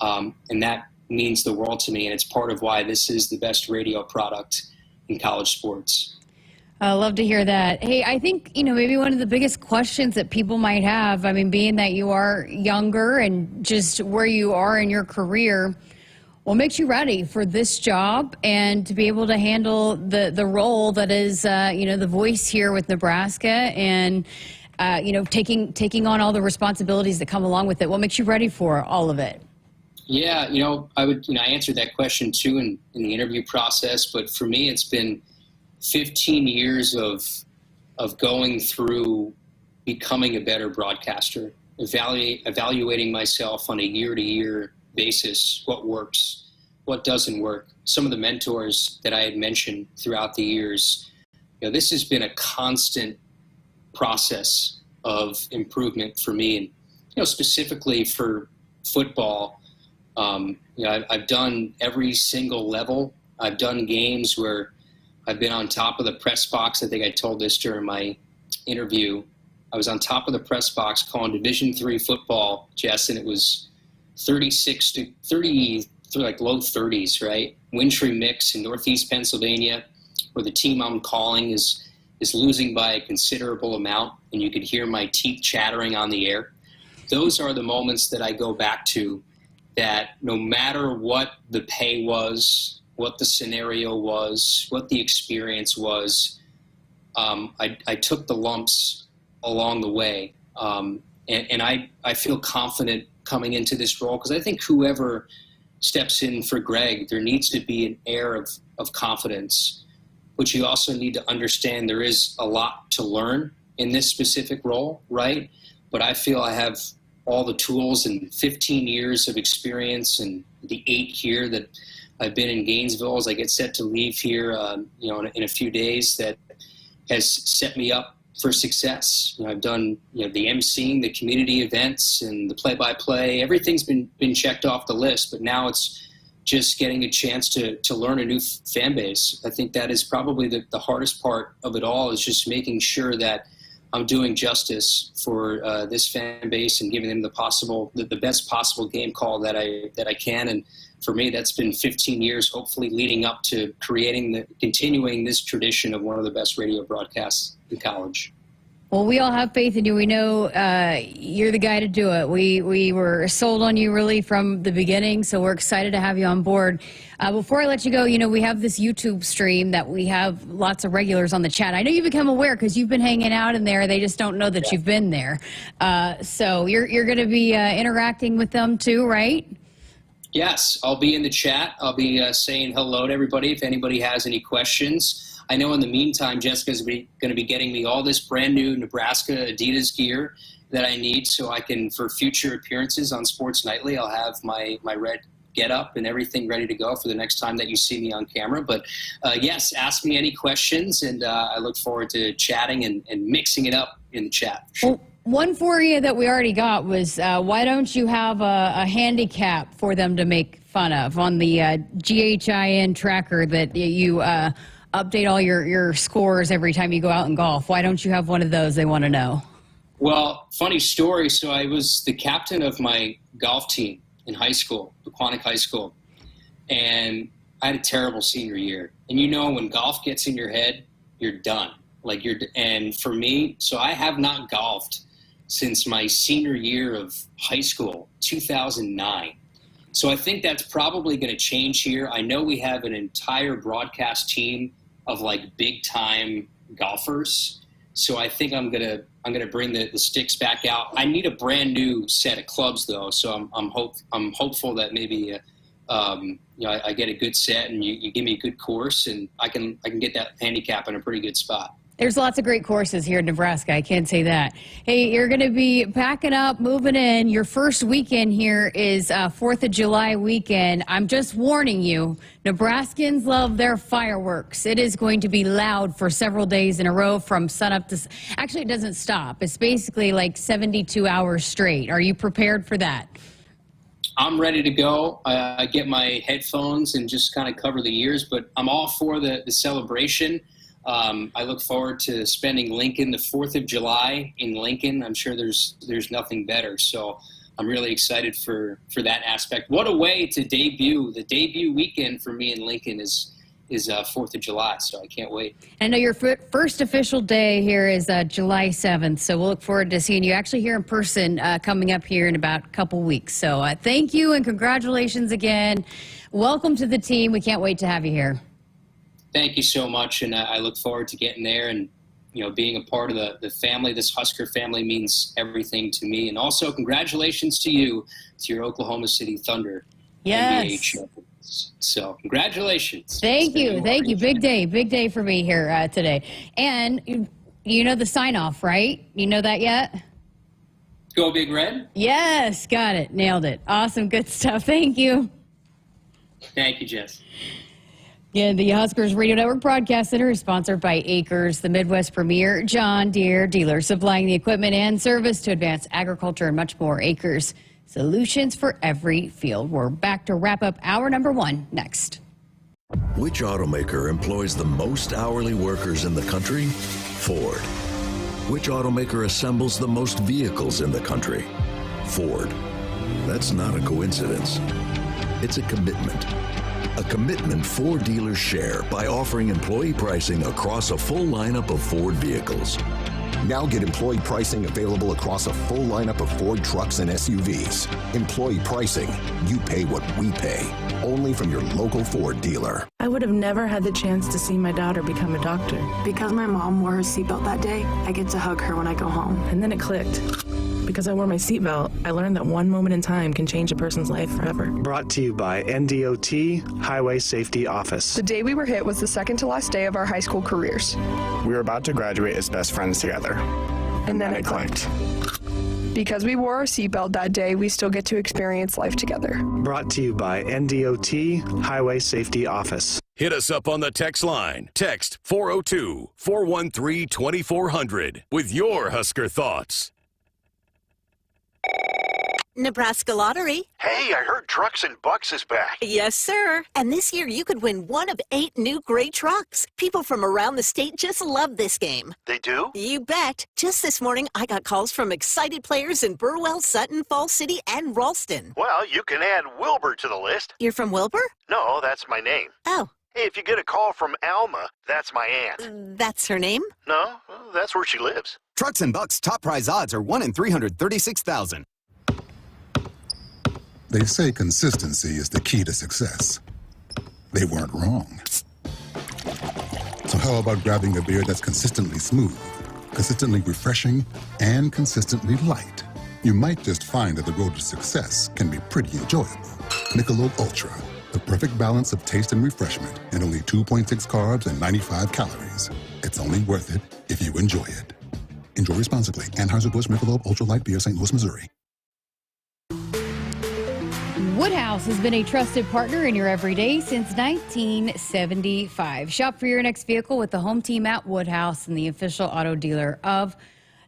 And that means the world to me, and it's part of why this is the best radio product in college sports. I love to hear that. Hey, I think, maybe one of the biggest questions that people might have, I mean, being that you are younger and just where you are in your career, what makes you ready for this job and to be able to handle the role that is, the voice here with Nebraska and, taking on all the responsibilities that come along with it? What makes you ready for all of it? Yeah, I answered that question too in the interview process, but for me, it's been 15 years of going through becoming a better broadcaster, evaluating myself on a year-to-year basis, what works, what doesn't work. Some of the mentors that I had mentioned throughout the years, this has been a constant process of improvement for me. And, specifically for football, I've done every single level. I've done games where I've been on top of the press box. I think I told this during my interview. I was on top of the press box calling Division III football, Jess, and it was 36 to 30, like low 30s, right? Wintry mix in Northeast Pennsylvania, where the team I'm calling is losing by a considerable amount, and you could hear my teeth chattering on the air. Those are the moments that I go back to, that no matter what the pay was, what the scenario was, what the experience was, I took the lumps along the way. And I feel confident coming into this role, because I think whoever steps in for Greg, there needs to be an air of confidence. But you also need to understand there is a lot to learn in this specific role, right? But I feel I have all the tools and 15 years of experience and the 8 here that I've been in Gainesville as I get set to leave here, in a few days, that has set me up for success. I've done, the emceeing, the community events, and the play-by-play. Everything's been checked off the list, but now it's just getting a chance to learn a new fan base. I think that is probably the hardest part of it all, is just making sure that I'm doing justice for this fan base and giving them the best possible game call that I can. And for me, that's been 15 years, hopefully leading up to continuing this tradition of one of the best radio broadcasts in college. Well, we all have faith in you. We know you're the guy to do it. We were sold on you really from the beginning, so we're excited to have you on board. Before I let you go, we have this YouTube stream that we have lots of regulars on the chat. I know you've become aware because you've been hanging out in there. They just don't know that you've been there. So you're going to be interacting with them too, right? Yes, I'll be in the chat. I'll be saying hello to everybody if anybody has any questions. I know in the meantime, Jessica's going to be getting me all this brand new Nebraska Adidas gear that I need, so I can, for future appearances on Sports Nightly, I'll have my red get-up and everything ready to go for the next time that you see me on camera. But yes, ask me any questions, and I look forward to chatting and mixing it up in the chat. Well, one for you that we already got was, why don't you have a handicap for them to make fun of on the GHIN tracker that you update all your scores every time you go out and golf? Why don't you have one of those? They want to know. Well, funny story. So I was the captain of my golf team in high school, Pequannock High School, and I had a terrible senior year. And when golf gets in your head, you're done. And for me, so I have not golfed since my senior year of high school, 2009. So I think that's probably going to change here. I know we have an entire broadcast team of big time golfers. So I think I'm gonna bring the sticks back out. I need a brand new set of clubs though. So I'm hopeful that maybe I get a good set and you give me a good course, and I can get that handicap in a pretty good spot. There's lots of great courses here in Nebraska. I can't say that. Hey, you're going to be packing up, moving in. Your first weekend here is 4th of July weekend. I'm just warning you, Nebraskans love their fireworks. It is going to be loud for several days in a row from sunup to... Actually, it doesn't stop. It's basically 72 hours straight. Are you prepared for that? I'm ready to go. I get my headphones and just kind of cover the years, but I'm all for the celebration. I look forward to spending Lincoln, the 4th of July in Lincoln. I'm sure there's nothing better. So I'm really excited for that aspect. What a way to debut. The debut weekend for me in Lincoln is 4th of July, so I can't wait. I know your first official day here is July 7th, so we'll look forward to seeing you actually here in person coming up here in about a couple weeks. So thank you and congratulations again. Welcome to the team. We can't wait to have you here. Thank you so much, and I look forward to getting there and being a part of the family. This Husker family means everything to me. And also congratulations to you, to your Oklahoma City Thunder. Yes. NBA champions. So congratulations. Thank you. Big day for me here today. And you know the sign off, right? You know that yet? Go Big Red? Yes, got it. Nailed it. Awesome. Good stuff. Thank you. Thank you, Jess. Yeah, the Huskers Radio Network Broadcast Center is sponsored by Akrs, the Midwest premier John Deere dealer, supplying the equipment and service to advance agriculture and much more. Akrs, solutions for every field. We're back to wrap up hour number 1 next. Which automaker employs the most hourly workers in the country? Ford. Which automaker assembles the most vehicles in the country? Ford. That's not a coincidence. It's a commitment. A commitment Ford dealers share by offering employee pricing across a full lineup of Ford vehicles. Now get employee pricing available across a full lineup of Ford trucks and SUVs. Employee pricing, you pay what we pay. Only from your local Ford dealer. I would have never had the chance to see my daughter become a doctor. Because my mom wore her seatbelt that day, I get to hug her when I go home. And then it clicked. Because I wore my seatbelt, I learned that one moment in time can change a person's life forever. Brought to you by NDOT Highway Safety Office. The day we were hit was the second to last day of our high school careers. We were about to graduate as best friends together. And then it clicked. Because we wore our seatbelt that day, we still get to experience life together. Brought to you by NDOT Highway Safety Office. Hit us up on the text line. Text 402-413-2400 with your Husker thoughts. Nebraska Lottery. Hey, I heard Trucks and Bucks is back. Yes, sir. And this year you could win one of 8 new gray trucks. People from around the state just love this game. They do? You bet. Just this morning, I got calls from excited players in Burwell, Sutton, Fall City, and Ralston. Well, you can add Wilbur to the list. You're from Wilbur? No, that's my name. Oh. Hey, if you get a call from Alma, that's my aunt. That's her name? No, that's where she lives. Trucks and Bucks top prize odds are 1 in 336,000. They say consistency is the key to success. They weren't wrong. So how about grabbing a beer that's consistently smooth, consistently refreshing, and consistently light? You might just find that the road to success can be pretty enjoyable. Michelob Ultra, the perfect balance of taste and refreshment, and only 2.6 carbs and 95 calories. It's only worth it if you enjoy it. Enjoy responsibly. Anheuser-Busch Michelob Ultra Light Beer, St. Louis, Missouri. Woodhouse has been a trusted partner in your everyday since 1975. Shop for your next vehicle with the home team at Woodhouse and the official auto dealer of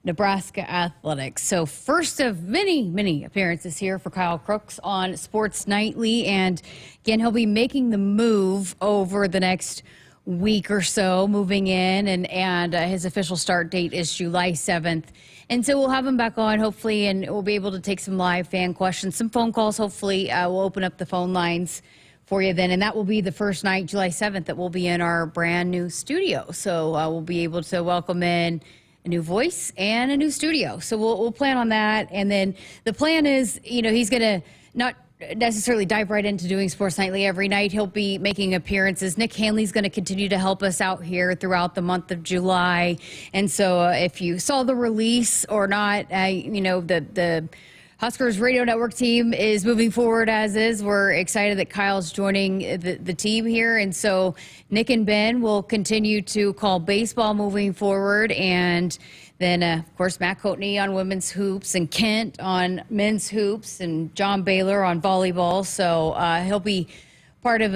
Nebraska Athletics. So first of many appearances here for Kyle Crooks on Sports Nightly. And again, he'll be making the move over the next week or so, moving in, and his official start date is July 7th. And so we'll have him back on, hopefully, and we'll be able to take some live fan questions, some phone calls. Hopefully, we'll open up the phone lines for you then. And that will be the first night, July 7th, that we'll be in our brand new studio. So we'll be able to welcome in a new voice and a new studio. So we'll plan on that. And then the plan is, he's going to not necessarily dive right into doing Sports Nightly every night. He'll be making appearances. Nick Hanley's going to continue to help us out here throughout the month of July. And so if you saw the release or not, the Huskers Radio Network team is moving forward as is. We're excited that Kyle's joining the team here. And so Nick and Ben will continue to call baseball moving forward. And then, of course, Matt Coatney on women's hoops and Kent on men's hoops and John Baylor on volleyball. So he'll be part of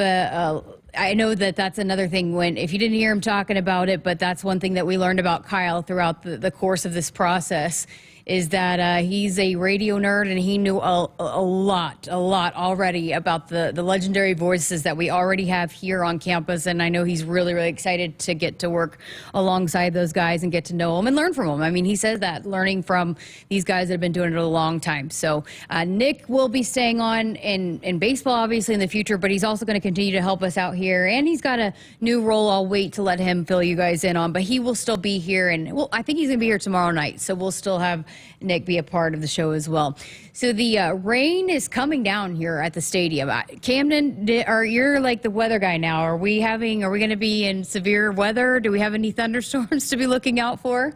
I know that's another thing if you didn't hear him talking about it, but that's one thing that we learned about Kyle throughout the course of this process is that he's a radio nerd and he knew a lot already about the legendary voices that we already have here on campus. And I know he's really, really excited to get to work alongside those guys and get to know them and learn from them. I mean, he says that, learning from these guys that have been doing it a long time. So Nick will be staying on in baseball, obviously, in the future, but he's also going to continue to help us out here. And he's got a new role I'll wait to let him fill you guys in on, but he will still be here. And well, I think he's going to be here tomorrow night. So we'll still have Nick be a part of the show as well. So the rain is coming down here at the stadium. Camden, you're like the weather guy now. Are we going to be in severe weather? Do we have any thunderstorms to be looking out for?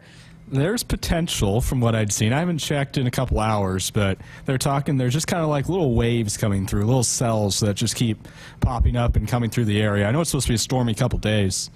There's potential from what I'd seen. I haven't checked in a couple hours, but they're talking, there's just kind of like little waves coming through, little cells that just keep popping up and coming through the area. I know it's supposed to be a stormy couple days.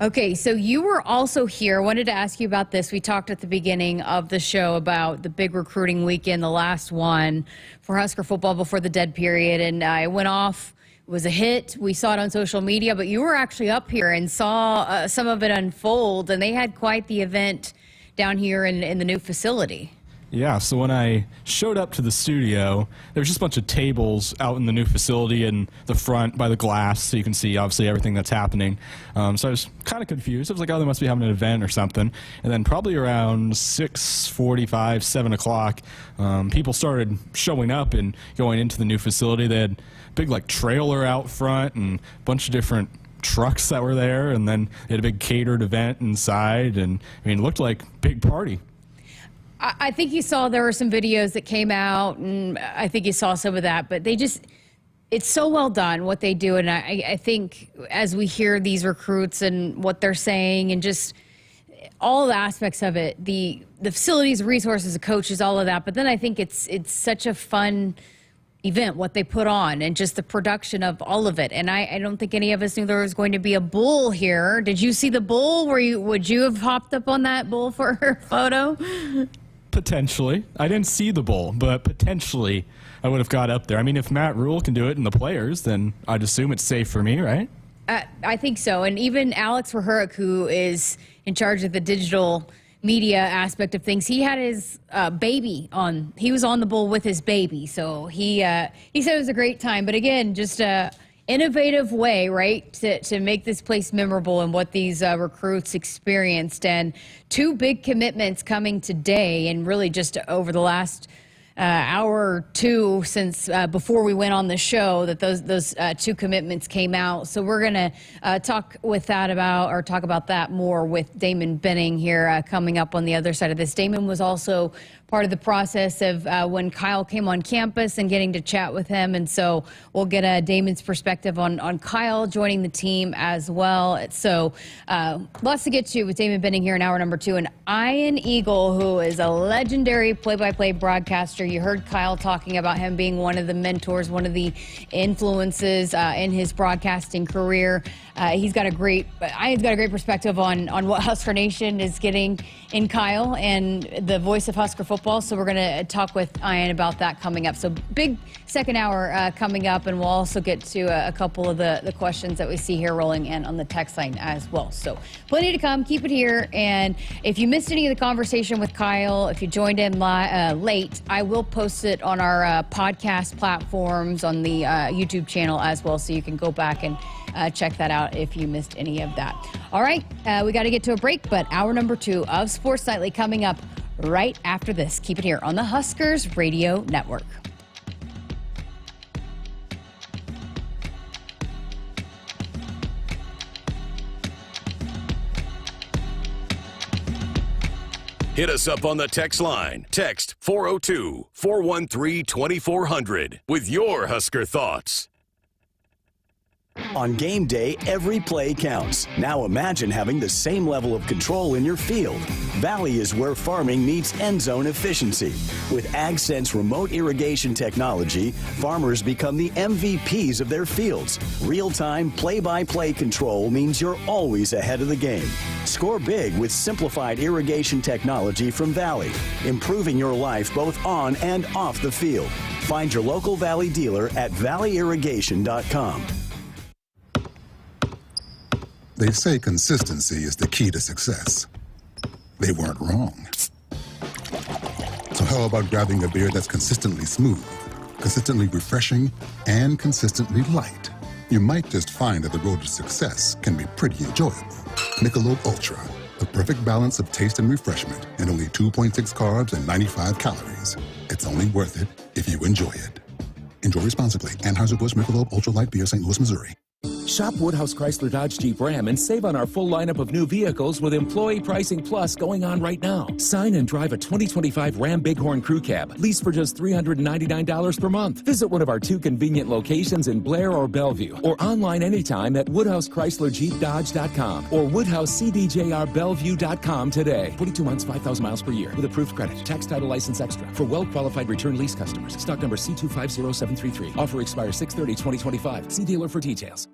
Okay, so you were also here. I wanted to ask you about this. We talked at the beginning of the show about the big recruiting weekend, the last one for Husker football before the dead period, and I went off. It was a hit. We saw it on social media, but you were actually up here and saw some of it unfold, and they had quite the event down here in the new facility. Yeah, so when I showed up to the studio, there was just a bunch of tables out in the new facility in the front by the glass, so you can see, obviously, everything that's happening. So I was kind of confused. I was like, oh, they must be having an event or something. And then probably around 6:45, 7 o'clock, people started showing up and going into the new facility. They had a big, like, trailer out front and a bunch of different trucks that were there, and then they had a big catered event inside, and, I mean, it looked like a big party. I think you saw there were some videos that came out, and I think you saw some of that, but it's so well done what they do. And I think as we hear these recruits and what they're saying and just all the aspects of it, the facilities, resources, the coaches, all of that. But then I think it's such a fun event, what they put on, and just the production of all of it. And I don't think any of us knew there was going to be a bull here. Did you see the bull? Would you have hopped up on that bull for her photo? Potentially. I didn't see the bull, but potentially I would have got up there. I mean, if Matt Rule can do it and the players, then I'd assume it's safe for me, right? I think so. And even Alex Verhurek, who is in charge of the digital media aspect of things, he had his baby on. He was on the bull with his baby. So he said it was a great time. But again, just a innovative way, right, to make this place memorable and what these recruits experienced. And two big commitments coming today, and really just over the last hour or two since before we went on the show, that those two commitments came out. So we're going to talk about that more with Damon Benning here coming up on the other side of this. Damon was also part of the process of when Kyle came on campus and getting to chat with him. And so we'll get Damon's perspective on Kyle joining the team as well. So lots to get to with Damon Benning here in hour number 2. And Ian Eagle, who is a legendary play-by-play broadcaster. You heard Kyle talking about him being one of the mentors, one of the influences in his broadcasting career. Ian's got a great perspective on what Husker Nation is getting in Kyle and the voice of Husker football. So we're going to talk with Ian about that coming up. So big second hour coming up, and we'll also get to a couple of the questions that we see here rolling in on the text line as well. So plenty to come. Keep it here. And if you missed any of the conversation with Kyle, if you joined in late, I will post it on our podcast platforms on the YouTube channel as well, so you can go back and check that out if you missed any of that. All right, we got to get to a break, but hour number 2 of Sports Nightly coming up right after this. Keep it here on the Huskers Radio Network. Hit us up on the text line. Text 402-413-2400 with your Husker thoughts. On game day, every play counts. Now imagine having the same level of control in your field. Valley is where farming meets end zone efficiency. With AgSense remote irrigation technology, farmers become the MVPs of their fields. Real-time, play-by-play control means you're always ahead of the game. Score big with simplified irrigation technology from Valley, improving your life both on and off the field. Find your local Valley dealer at valleyirrigation.com. They say consistency is the key to success. They weren't wrong. how about grabbing a beer that's consistently smooth, consistently refreshing, and consistently light? You might just find that the road to success can be pretty enjoyable. Michelob Ultra, the perfect balance of taste and refreshment, and only 2.6 carbs and 95 calories. It's only worth it if you enjoy it. Enjoy responsibly. Anheuser-Busch Michelob Ultra Light Beer, St. Louis, Missouri. Shop Woodhouse Chrysler Dodge Jeep Ram and save on our full lineup of new vehicles with Employee Pricing Plus going on right now. Sign and drive a 2025 Ram Bighorn Crew Cab, leased for just $399 per month. Visit one of our 2 convenient locations in Blair or Bellevue, or online anytime at WoodhouseChryslerJeepDodge.com or WoodhouseCDJRBellevue.com today. 42 months, 5,000 miles per year with approved credit. Tax title license extra for well-qualified return lease customers. Stock number C250733. Offer expires 6/30/2025. See dealer for details.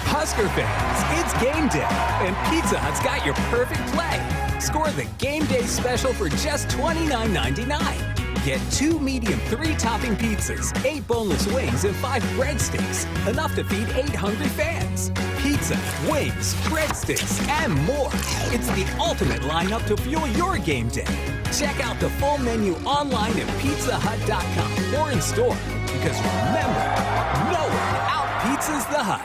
Husker fans, it's game day, and Pizza Hut's got your perfect play. Score the game day special for just $29.99. Get 2 medium 3-topping pizzas, 8 boneless wings, and 5 breadsticks. Enough to feed 8 hungry fans. Pizza, wings, breadsticks, and more. It's the ultimate lineup to fuel your game day. Check out the full menu online at pizzahut.com or in store. Because remember, no one out-pizzas the Hut.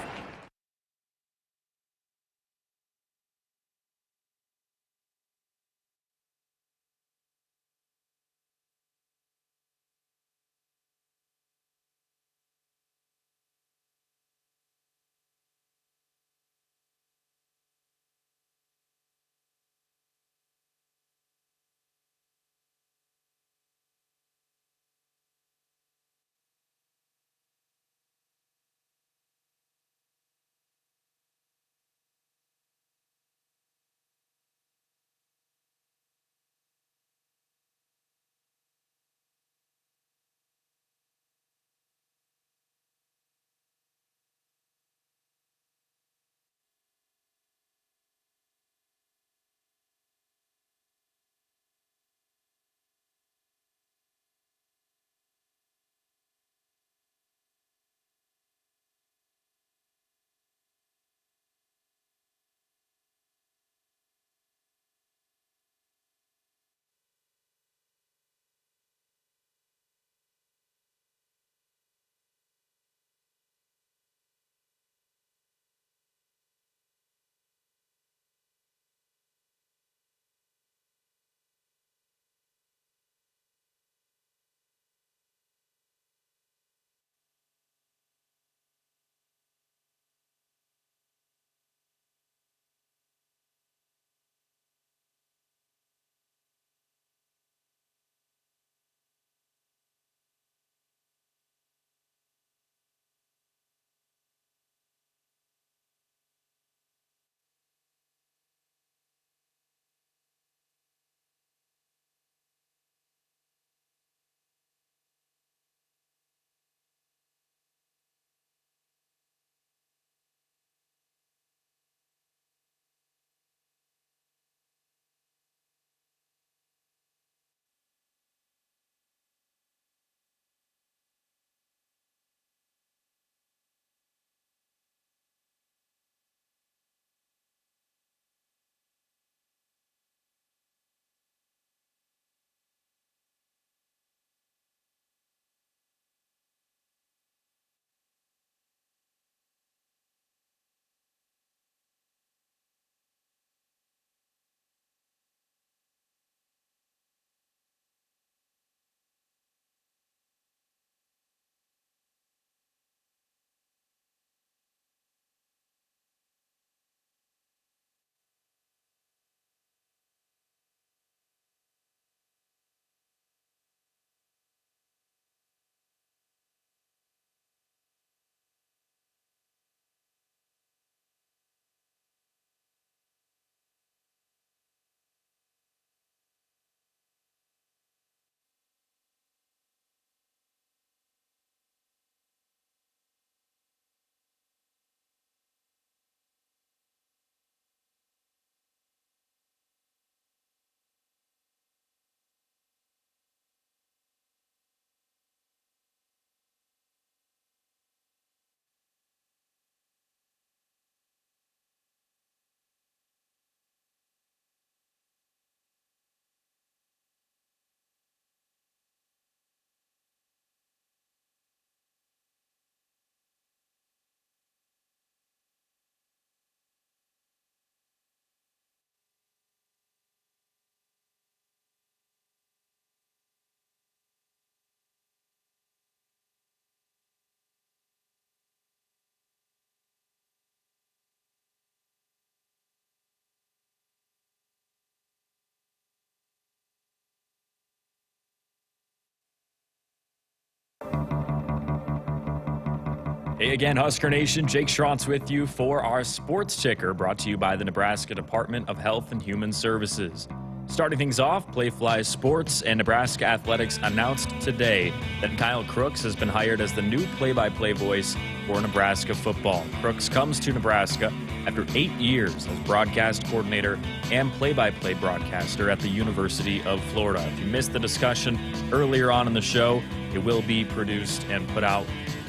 Hey again, Husker Nation. Jake Schrantz with you for our Sports Ticker, brought to you by the Nebraska Department of Health and Human Services. Starting things off, Playfly Sports and Nebraska Athletics announced today that Kyle Crooks has been hired as the new play-by-play voice for Nebraska football. Crooks comes to Nebraska after 8 years as broadcast coordinator and play-by-play broadcaster at the University of Florida. If you missed the discussion earlier on in the show, it will be produced and put out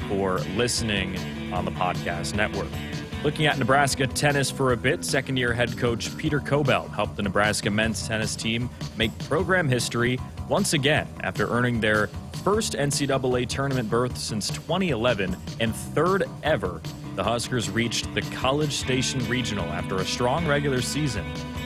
for listening on the podcast network. Looking at Nebraska tennis for a bit, second-year head coach Peter Cobell helped the Nebraska men's tennis team make program history once again after earning their first NCAA tournament berth since 2011 and third ever. The Huskers reached the College Station Regional after a strong regular season.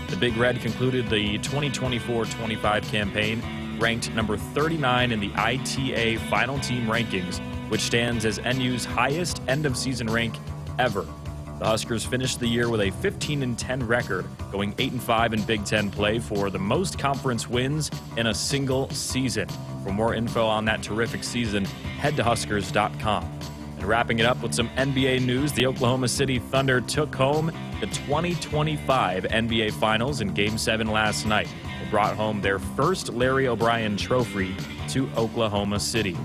The Big Red concluded the 2024-25 campaign ranked number 39 in the ITA Final Team Rankings, which stands as NU's highest end-of-season rank ever. The Huskers finished the year with a 15-10 record, going 8-5 in Big Ten play for the most conference wins in a single season. For more info on that terrific season, head to Huskers.com. And wrapping it up with some NBA news, the Oklahoma City Thunder took home the 2025 NBA Finals in Game 7 last night. They brought home their first Larry O'Brien trophy to Oklahoma City.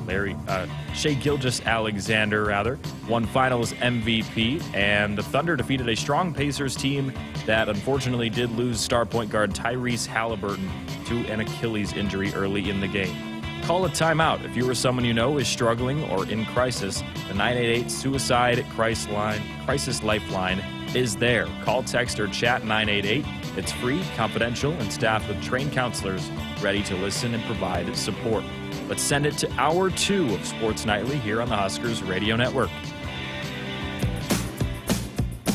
Shai Gilgeous-Alexander won Finals MVP, and the Thunder defeated a strong Pacers team that unfortunately did lose star point guard Tyrese Halliburton to an Achilles injury early in the game. Call a timeout if you or someone you know is struggling or in crisis. The 988 Suicide Crisis Lifeline is there. Call, text, or chat 988. It's free, confidential, and staffed with trained counselors ready to listen and provide support. Let's send it to Hour 2 of Sports Nightly here on the Huskers Radio Network.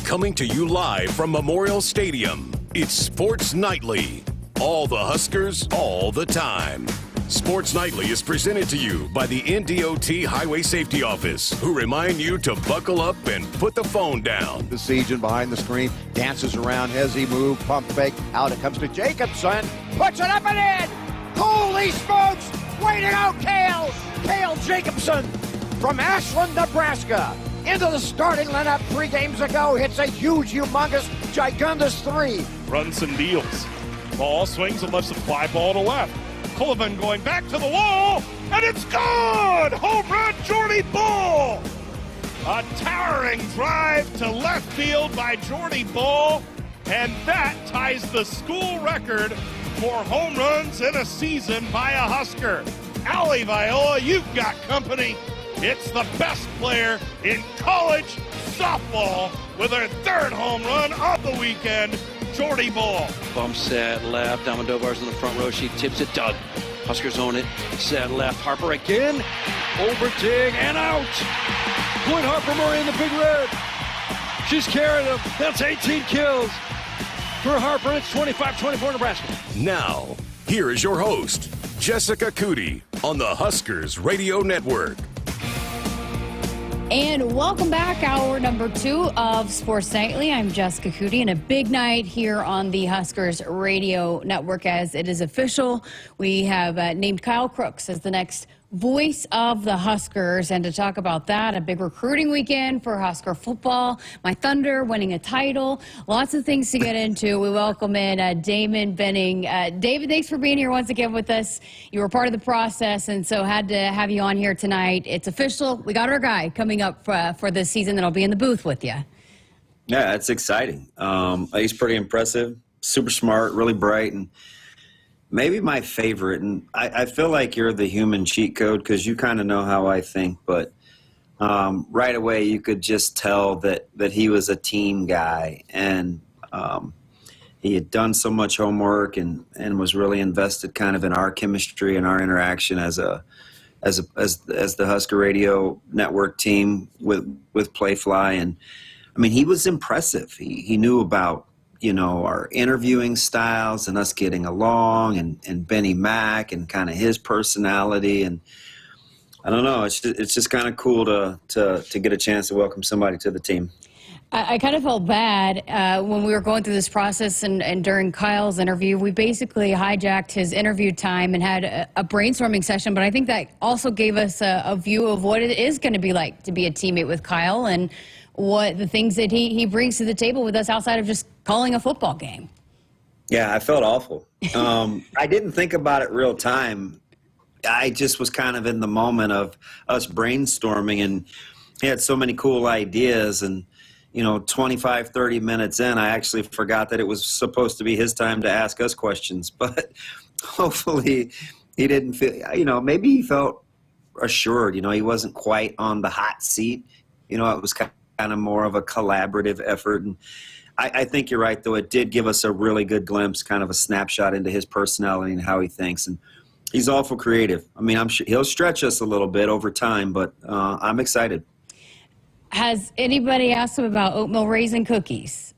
Coming to you live from Memorial Stadium, it's Sports Nightly. All the Huskers, all the time. Sports Nightly is presented to you by the NDOT Highway Safety Office, who remind you to buckle up and put the phone down. The Siegen behind the screen, dances around, has he moved, pump fake, out it comes to Jacobson, puts it up and in! Holy smokes! Way to go, Cale! Cale Jacobson from Ashland, Nebraska, into the starting lineup 3 games ago, hits a huge, humongous, gigundous 3. Runs and deals. Ball swings and lifts a fly ball to left. Cullivan going back to the wall, and it's good! Home run, Jordy Bull! A towering drive to left field by Jordy Bull, and that ties the school record for home runs in a season by a Husker. Allie Viola, you've got company. It's the best player in college softball with her 3rd home run of the weekend, Jordy Bull. Bump set left. Almodovar's in the front row. She tips it. Doug. Huskers own it. Set left. Harper again. Over dig and out. Point Harper Murray in the Big Red. She's carried him. That's 18 kills for Harper. It's 25-24 Nebraska. Now, here is your host, Jessica Coody, on the Huskers Radio Network. And welcome back, hour number 2 of Sports Nightly. I'm Jessica Coody, and a big night here on the Huskers Radio Network as it is official. We have named Kyle Crooks as the next voice of the Huskers, and to talk about that, a big recruiting weekend for Husker football, my Thunder winning a title, lots of things to get into. We welcome in Damon Benning. David, thanks for being here once again with us. You were part of the process, and so had to have you on here tonight. It's official. We got our guy coming up for this season that'll be in the booth with you. Yeah, it's exciting. He's pretty impressive, super smart, really bright, and maybe my favorite, and I feel like you're the human cheat code because you kind of know how I think, but right away you could just tell that he was a team guy, and he had done so much homework and was really invested kind of in our chemistry and our interaction as the Husker Radio Network team with Playfly. And I mean, he was impressive. He knew about our interviewing styles and us getting along, and Benny Mack and kind of his personality. And I don't know, it's just kind of cool to get a chance to welcome somebody to the team. I kind of felt bad when we were going through this process and during Kyle's interview. We basically hijacked his interview time and had a brainstorming session, but I think that also gave us a view of what it is going to be like to be a teammate with Kyle and what the things that he brings to the table with us outside of just calling a football game. Yeah, I felt awful. I didn't think about it real time. I just was kind of in the moment of us brainstorming, and he had so many cool ideas. And 25, 30 minutes in, I actually forgot that it was supposed to be his time to ask us questions. But hopefully he didn't feel, maybe he felt assured. He wasn't quite on the hot seat. It was kind of more of a collaborative effort. And I think you're right, though. It did give us a really good glimpse, kind of a snapshot into his personality and how he thinks. And he's awful creative. I mean, I'm sure he'll stretch us a little bit over time, but I'm excited. Has anybody asked him about oatmeal raisin cookies?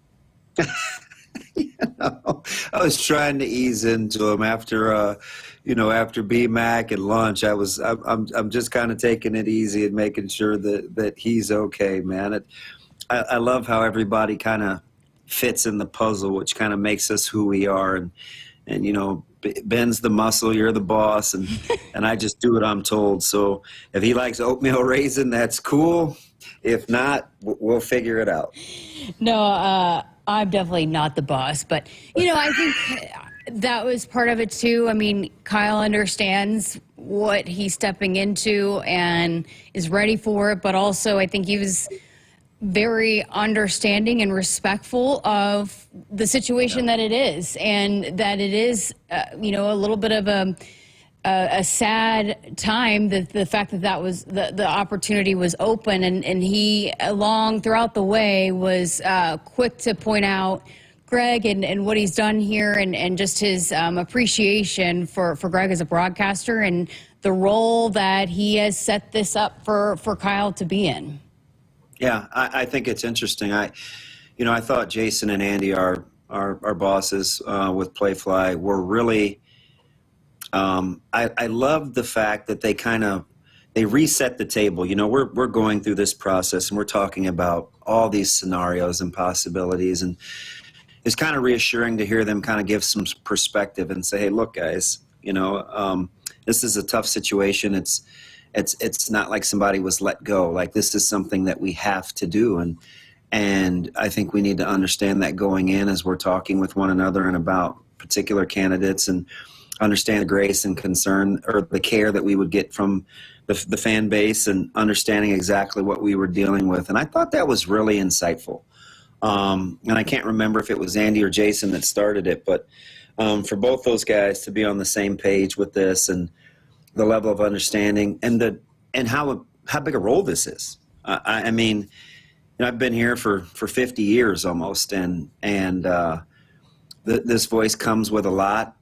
I was trying to ease into him after after BMAC and lunch. I'm just kind of taking it easy and making sure that he's okay, man. I love how everybody kind of fits in the puzzle, which kind of makes us who we are. And Ben's the muscle, you're the boss, and I just do what I'm told. So if he likes oatmeal raisin, that's cool. If not, we'll figure it out. No, I'm definitely not the boss, but I think that was part of it too. I mean, Kyle understands what he's stepping into and is ready for it, but also I think he was very understanding and respectful of the situation that it is, and that it is, a little bit of a sad time, that the fact that was the opportunity was open, and he throughout the way was quick to point out Greg and what he's done here, and just his appreciation for Greg as a broadcaster and the role that he has set this up for Kyle to be in. Yeah, I think it's interesting. I thought Jason and Andy, our bosses with Playfly, were really. I love the fact that they reset the table. We're going through this process and we're talking about all these scenarios and possibilities, and it's kind of reassuring to hear them kind of give some perspective and say, "Hey, look, guys, this is a tough situation. It's not like somebody was let go. Like, this is something that we have to do." And I think we need to understand that going in as we're talking with one another and about particular candidates, and understand the grace and concern or the care that we would get from the fan base, and understanding exactly what we were dealing with. And I thought that was really insightful. And I can't remember if it was Andy or Jason that started it, but for both those guys to be on the same page with this, and the level of understanding, and how big a role this is. I mean, I've been here for 50 years almost, and this voice comes with a lot,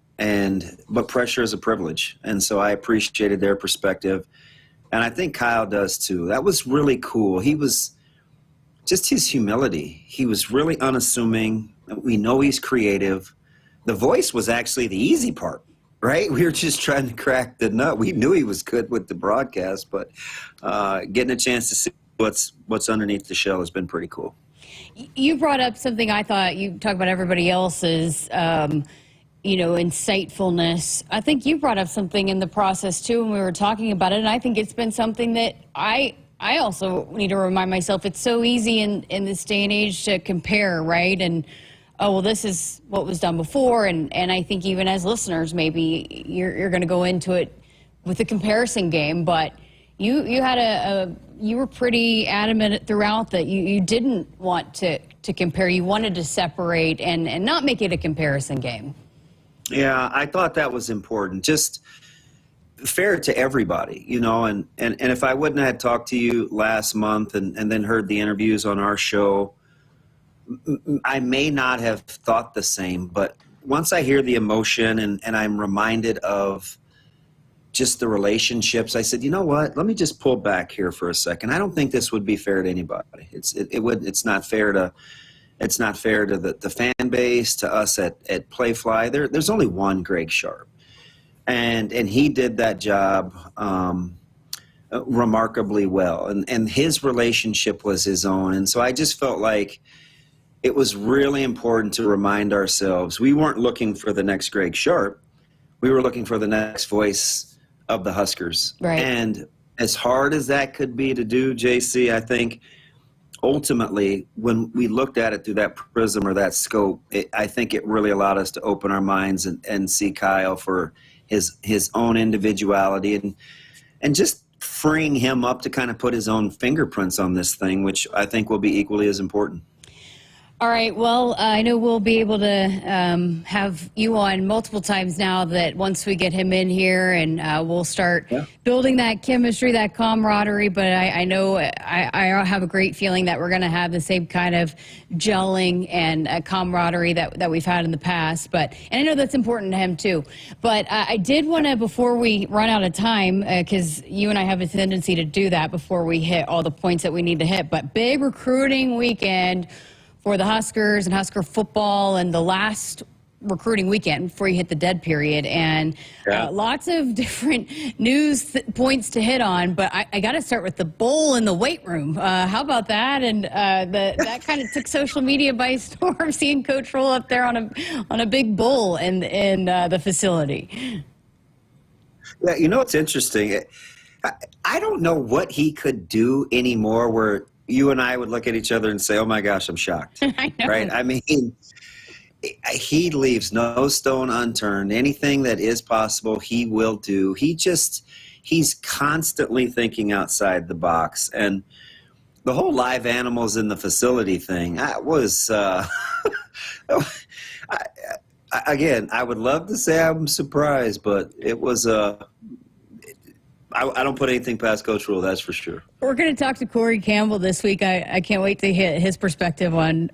but pressure is a privilege, and so I appreciated their perspective, and I think Kyle does too. That was really cool. He was just his humility. He was really unassuming. We know he's creative. The voice was actually the easy part. Right? We were just trying to crack the nut. We knew he was good with the broadcast, but getting a chance to see what's underneath the shell has been pretty cool. You brought up something I thought you talk about everybody else's, insightfulness. I think you brought up something in the process too when we were talking about it, and I think it's been something that I also need to remind myself. It's so easy in this day and age to compare, right? And oh, well, this is what was done before. And I think even as listeners, maybe you're going to go into it with a comparison game. But you were pretty adamant throughout that you didn't want to compare. You wanted to separate and not make it a comparison game. Yeah, I thought that was important. Just fair to everybody, and if I wouldn't have talked to you last month and then heard the interviews on our show, I may not have thought the same, but once I hear the emotion and I'm reminded of just the relationships, I said, you know what? Let me just pull back here for a second. I don't think this would be fair to anybody. It's not fair to the fan base, to us at Playfly. There's only one Greg Sharp, and he did that job remarkably well. And his relationship was his own. And so I just felt like it was really important to remind ourselves we weren't looking for the next Greg Sharp. We were looking for the next voice of the Huskers. Right. And as hard as that could be to do, JC, I think ultimately when we looked at it through that prism or that scope, I think it really allowed us to open our minds and see Kyle for his own individuality and just freeing him up to kind of put his own fingerprints on this thing, which I think will be equally as important. All right. Well, I know we'll be able to have you on multiple times now that once we get him in here and we'll start building that chemistry, that camaraderie. But I know I have a great feeling that we're going to have the same kind of gelling and camaraderie that we've had in the past. And I know that's important to him too. But I did want to, before we run out of time, because you and I have a tendency to do that before we hit all the points that we need to hit. But big recruiting weekend for the Huskers and Husker football, and the last recruiting weekend before you hit the dead period, and lots of different news points to hit on. But I got to start with the bowl in the weight room. How about that? And that kind of took social media by storm, seeing Coach roll up there on a big bowl in the facility. Yeah, you know what's interesting? I don't know what he could do anymore where you and I would look at each other and say, oh my gosh, I'm shocked. I know. Right? I mean, he leaves no stone unturned. Anything that is possible, he will do. He's constantly thinking outside the box. And the whole live animals in the facility thing, again, I would love to say I'm surprised, but it was I don't put anything past Coach Rule, that's for sure. We're going to talk to Corey Campbell this week. I can't wait to hear his perspective on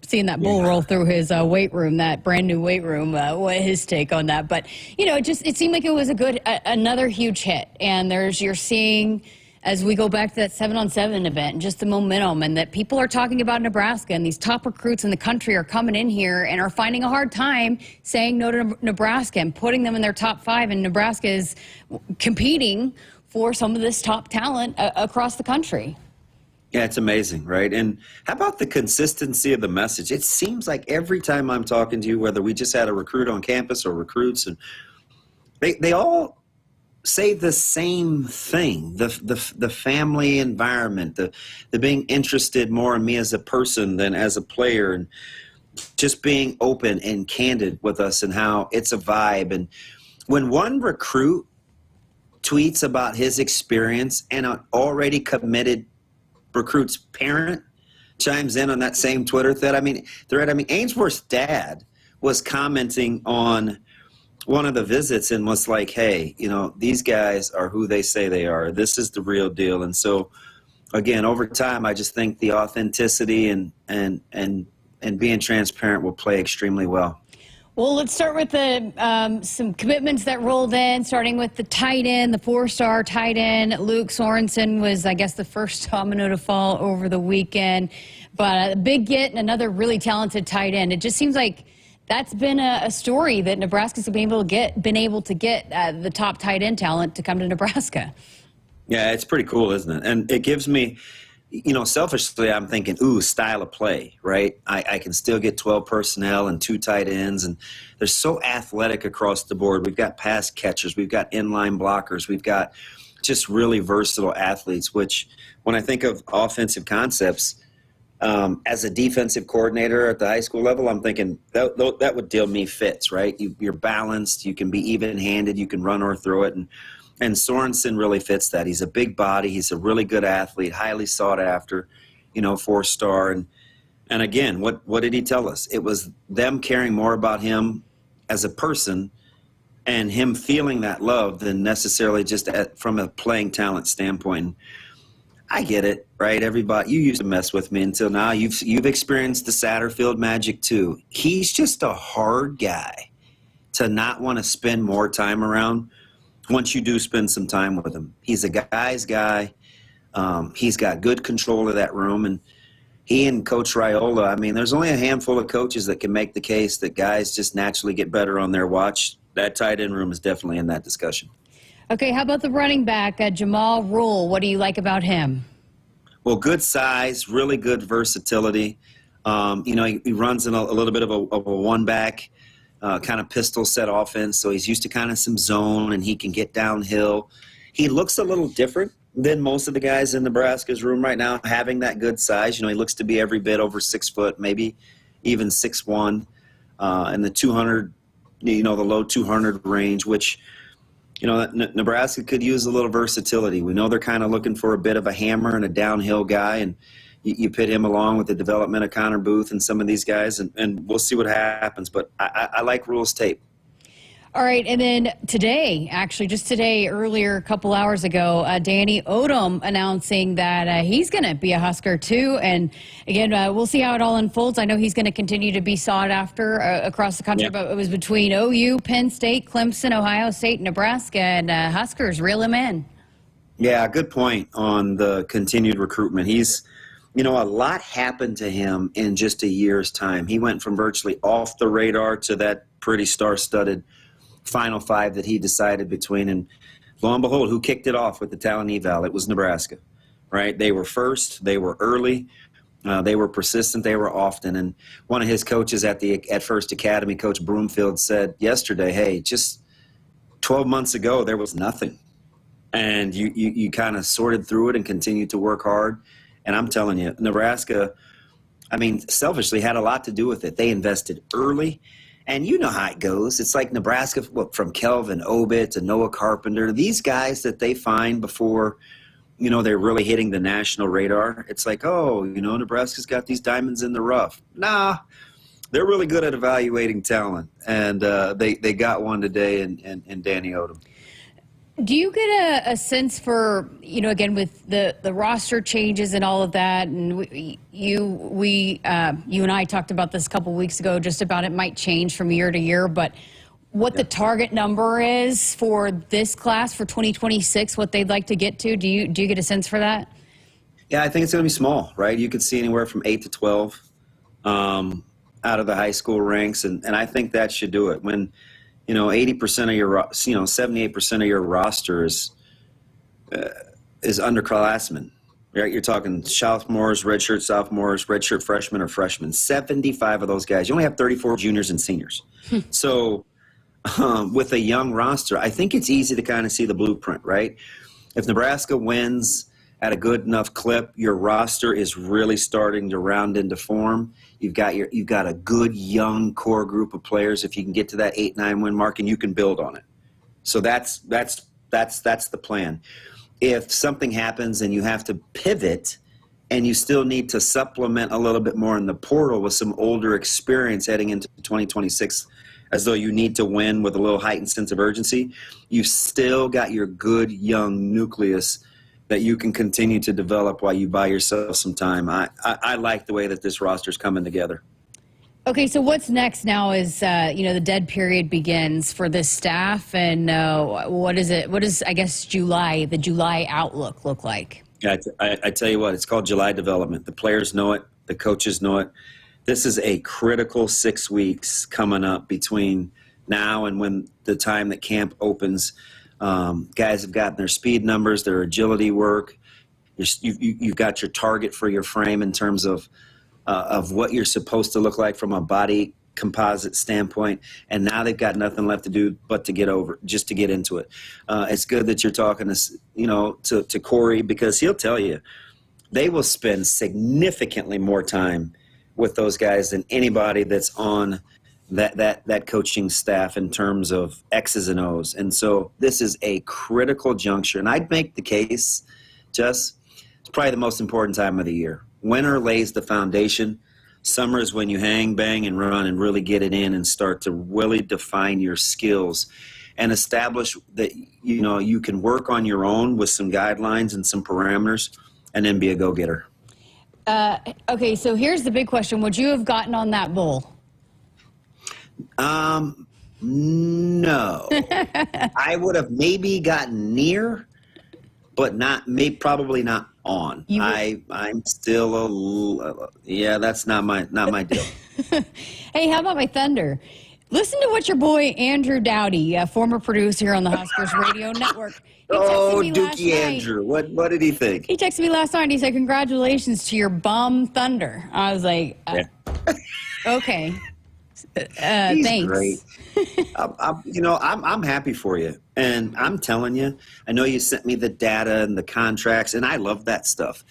seeing that bull roll through his weight room, that brand new weight room, what his take on that. But, you know, it seemed like it was another huge hit. And you're seeing, as we go back to that 7-on-7 event, just the momentum, and that people are talking about Nebraska, and these top recruits in the country are coming in here and are finding a hard time saying no to Nebraska and putting them in their top 5, and Nebraska is competing for some of this top talent across the country. Yeah, it's amazing, right? And how about the consistency of the message? It seems like every time I'm talking to you, whether we just had a recruit on campus or recruits, and they all say the same thing: the family environment, the being interested more in me as a person than as a player, and just being open and candid with us and how it's a vibe. And when one recruit tweets about his experience and an already committed recruit's parent chimes in on that same Twitter thread, Ainsworth's dad was commenting on one of the visits and was like, hey, you know, these guys are who they say they are. This is the real deal. And so, again, over time, I just think the authenticity and being transparent will play extremely well. Well, let's start with some commitments that rolled in, starting with the tight end, the 4-star tight end. Luke Sorensen was, I guess, the first domino to fall over the weekend. But a big get and another really talented tight end. It just seems like that's been a story that Nebraska's been able to get the top tight end talent to come to Nebraska. Yeah, it's pretty cool, isn't it? And it gives me, you know, selfishly, I'm thinking, style of play, right? I can still get 12 personnel and 2 tight ends, and they're so athletic across the board. We've got pass catchers, we've got inline blockers, we've got just really versatile athletes, which when I think of offensive concepts, as a defensive coordinator at the high school level, I'm thinking that would deal me fits, right? You're balanced, you can be even-handed, you can run or throw it, and Sorensen really fits that. He's a big body. He's a really good athlete, highly sought after, 4-star. And again, what did he tell us? It was them caring more about him as a person and him feeling that love than necessarily just from a playing talent standpoint. I get it, right? Everybody, you used to mess with me until now. You've experienced the Satterfield magic too. He's just a hard guy to not want to spend more time around. Once you do spend some time with him, he's a guy's guy. He's got good control of that room, and he and Coach Raiola, there's only a handful of coaches that can make the case that guys just naturally get better on their watch that tight end room is definitely in that discussion. Okay, how about the running back, Jamal Rule? What do you like about him? Well, good size, really good versatility. He runs in a little bit of a one-back kind of pistol set offense, so he's used to kind of some zone, and he can get downhill. He looks a little different than most of the guys in Nebraska's room right now, having that good size. He looks to be every bit over 6 foot, maybe even 6'1", in the 200, the low 200 range, which, Nebraska could use a little versatility. We know they're kind of looking for a bit of a hammer and a downhill guy, and you pit him along with the development of Connor Booth and some of these guys, and we'll see what happens. But I like Rule's tape. All right, and then today, actually just today, earlier, a couple hours ago, Danny Odom announcing that he's going to be a Husker too. And again, we'll see how it all unfolds. I know he's going to continue to be sought after across the country, but it was between OU, Penn State, Clemson, Ohio State, Nebraska, and Huskers reel him in. Yeah, good point on the continued recruitment. He's, a lot happened to him in just a year's time. He went from virtually off the radar to that pretty star-studded Final Five that he decided between, and lo and behold, who kicked it off with the talent eval? It was Nebraska, right? They were first, they were early, they were persistent, they were often. And one of his coaches at First Academy, Coach Broomfield, said yesterday, hey, just 12 months ago there was nothing, and you kind of sorted through it and continued to work hard. And I'm telling you, Nebraska, selfishly had a lot to do with it. They invested early. And you know how it goes. It's like Nebraska, from Kelvin Obit to Noah Carpenter, these guys that they find before, they're really hitting the national radar. It's like, Nebraska's got these diamonds in the rough. Nah, they're really good at evaluating talent. And they got one today in Danny Odom. Do you get a sense for, again, with the roster changes and all of that, and you and I talked about this a couple weeks ago, just about it might change from year to year, but what the target number is for this class for 2026, what they'd like to get to, do you get a sense for that? Yeah, I think it's going to be small, right? You could see anywhere from 8 to 12 out of the high school ranks, and I think that should do it. When 80% of your, 78% of your roster is underclassmen, right? You're talking sophomores, redshirt sophomores, redshirt freshmen, or freshmen. 75 of those guys. You only have 34 juniors and seniors. So with a young roster, I think it's easy to kind of see the blueprint, right? If Nebraska wins at a good enough clip, your roster is really starting to round into form. You've got a good young core group of players. If you can get to that 8-9 win mark, and you can build on it. So that's the plan. If something happens and you have to pivot, and you still need to supplement a little bit more in the portal with some older experience heading into 2026, as though you need to win with a little heightened sense of urgency, you've still got your good young nucleus that you can continue to develop while you buy yourself some time. I like the way that this roster's coming together. Okay, so what's next now is, the dead period begins for this staff, and what does, I guess, the July outlook look like? Yeah, I tell you what, it's called July development. The players know it. The coaches know it. This is a critical 6 weeks coming up between now and when the time that camp opens. Guys have gotten their speed numbers, their agility work. You've got your target for your frame in terms of what you're supposed to look like from a body composite standpoint. And now they've got nothing left to do but to get into it. It's good that you're talking to Corey, because he'll tell you they will spend significantly more time with those guys than anybody that's on that coaching staff in terms of X's and O's. And so this is a critical juncture. And I'd make the case, Jess, it's probably the most important time of the year. Winter lays the foundation. Summer is when you hang, bang, and run and really get it in and start to really define your skills and establish that, you can work on your own with some guidelines and some parameters and then be a go-getter. Okay, so here's the big question. Would you have gotten on that bull? No. I would have maybe gotten near, but probably not on. I'm still that's not my deal. Hey, how about my Thunder? Listen to what your boy Andrew Dowdy, a former producer here on the Huskers Radio Network. Dookie Andrew. What did he think? He texted me last night. He said, "Congratulations to your bomb thunder." I was like, "Okay, He's thanks." Great. I'm happy for you, and I'm telling you, I know you sent me the data and the contracts, and I love that stuff.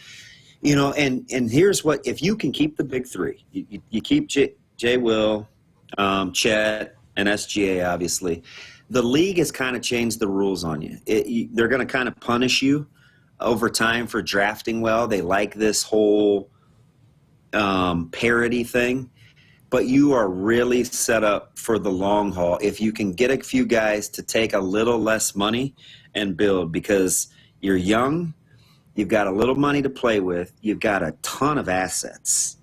And here's what: if you can keep the big three, you keep Jay Will, Chet, and SGA, obviously. The league has kind of changed the rules on you. They're going to kind of punish you over time for drafting well. They like this whole parity thing. But you are really set up for the long haul if you can get a few guys to take a little less money and build, because you're young, you've got a little money to play with, you've got a ton of assets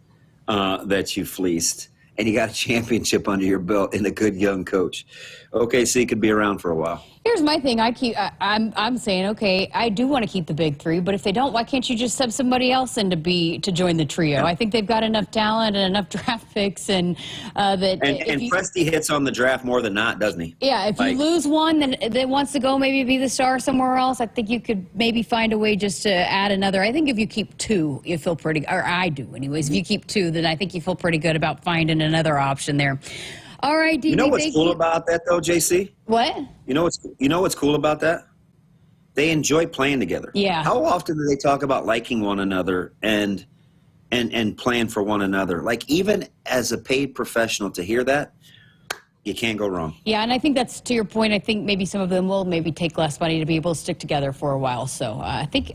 that you fleeced, and you got a championship under your belt and a good young coach. OKC could be around for a while. Here's my thing. I'm saying, okay, I do want to keep the big three, but if they don't, why can't you just sub somebody else in to join the trio? I think they've got enough talent and enough draft picks, and Presti hits on the draft more than not, doesn't he? Yeah, if you lose one that wants to go maybe be the star somewhere else, I think you could maybe find a way just to add another. I think if you keep two, you feel pretty, or I do anyways. If you keep two, then I think you feel pretty good about finding another option there. All right, DB, you know what's cool about that, though, JC? What? You know what's cool about that? They enjoy playing together. Yeah. How often do they talk about liking one another and playing for one another? Like, even as a paid professional, to hear that, you can't go wrong. Yeah, and I think that's to your point. I think maybe some of them will maybe take less money to be able to stick together for a while. So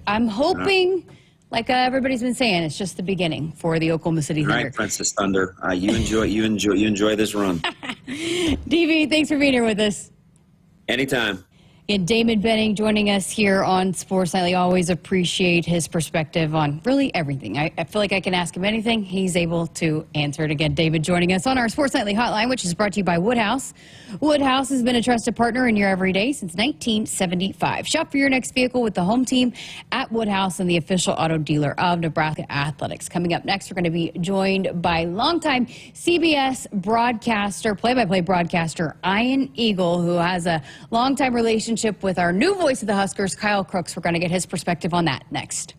I'm hoping. Like everybody's been saying, it's just the beginning for the Oklahoma City Thunder. All right, Princess Thunder. You enjoy this run. DB, thanks for being here with us. Anytime. And Damon Benning joining us here on Sports Nightly. Always appreciate his perspective on really everything. I feel like I can ask him anything. He's able to answer it. Again, David joining us on our Sports Nightly hotline, which is brought to you by Woodhouse. Woodhouse has been a trusted partner in your everyday since 1975. Shop for your next vehicle with the home team at Woodhouse and the official auto dealer of Nebraska Athletics. Coming up next, we're going to be joined by longtime CBS broadcaster, play-by-play broadcaster, Ian Eagle, who has a longtime relationship with our new voice of the Huskers, Kyle Crooks. We're going to get his perspective on that next.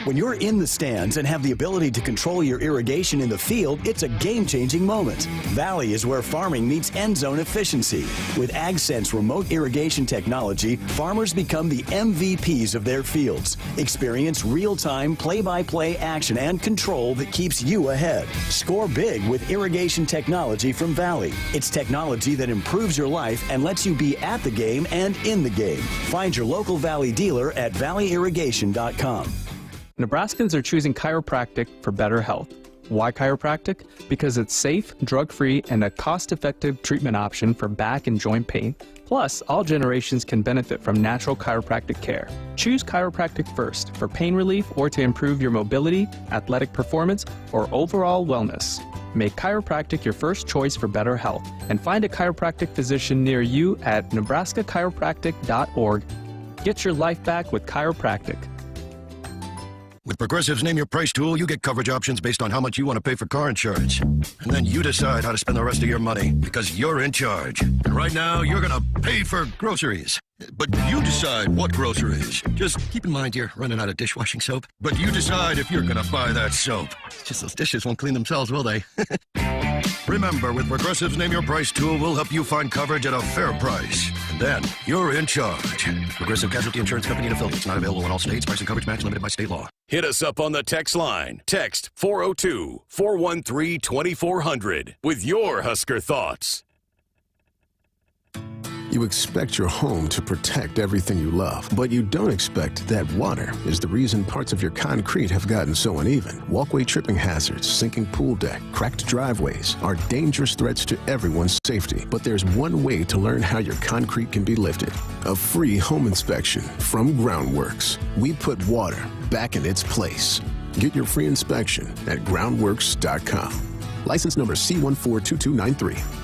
When you're in the stands and have the ability to control your irrigation in the field, it's a game-changing moment. Valley is where farming meets end zone efficiency. With AgSense remote irrigation technology, farmers become the MVPs of their fields. Experience real-time, play-by-play action and control that keeps you ahead. Score big with irrigation technology from Valley. It's technology that improves your life and lets you be at the game and in the game. Find your local Valley dealer at valleyirrigation.com. Nebraskans are choosing chiropractic for better health. Why chiropractic? Because it's safe, drug-free, and a cost-effective treatment option for back and joint pain. Plus, all generations can benefit from natural chiropractic care. Choose chiropractic first for pain relief or to improve your mobility, athletic performance, or overall wellness. Make chiropractic your first choice for better health, and find a chiropractic physician near you at nebraska-chiropractic.org. Get your life back with chiropractic. With Progressive's Name Your Price tool, you get coverage options based on how much you want to pay for car insurance. And then you decide how to spend the rest of your money, because you're in charge. And right now, you're going to pay for groceries. But you decide what groceries. Just keep in mind you're running out of dishwashing soap. But you decide if you're going to buy that soap. It's just those dishes won't clean themselves, will they? Remember, with Progressive's Name Your Price tool, we'll help you find coverage at a fair price. And then you're in charge. Progressive Casualty Insurance Company and affiliates. Not available in all states. Price and coverage match limited by state law. Hit us up on the text line. Text 402-413-2400 with your Husker thoughts. You expect your home to protect everything you love, but you don't expect that water is the reason parts of your concrete have gotten so uneven. Walkway tripping hazards, sinking pool deck, cracked driveways are dangerous threats to everyone's safety. But there's one way to learn how your concrete can be lifted. A free home inspection from Groundworks. We put water back in its place. Get your free inspection at groundworks.com. License number C142293.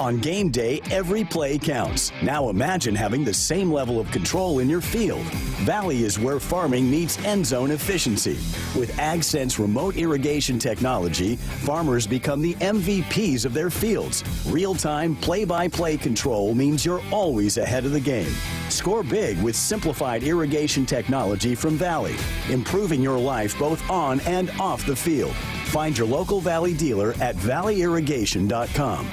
On game day, every play counts. Now imagine having the same level of control in your field. Valley is where farming meets end zone efficiency. With AgSense remote irrigation technology, farmers become the MVPs of their fields. Real-time, play-by-play control means you're always ahead of the game. Score big with simplified irrigation technology from Valley, improving your life both on and off the field. Find your local Valley dealer at valleyirrigation.com.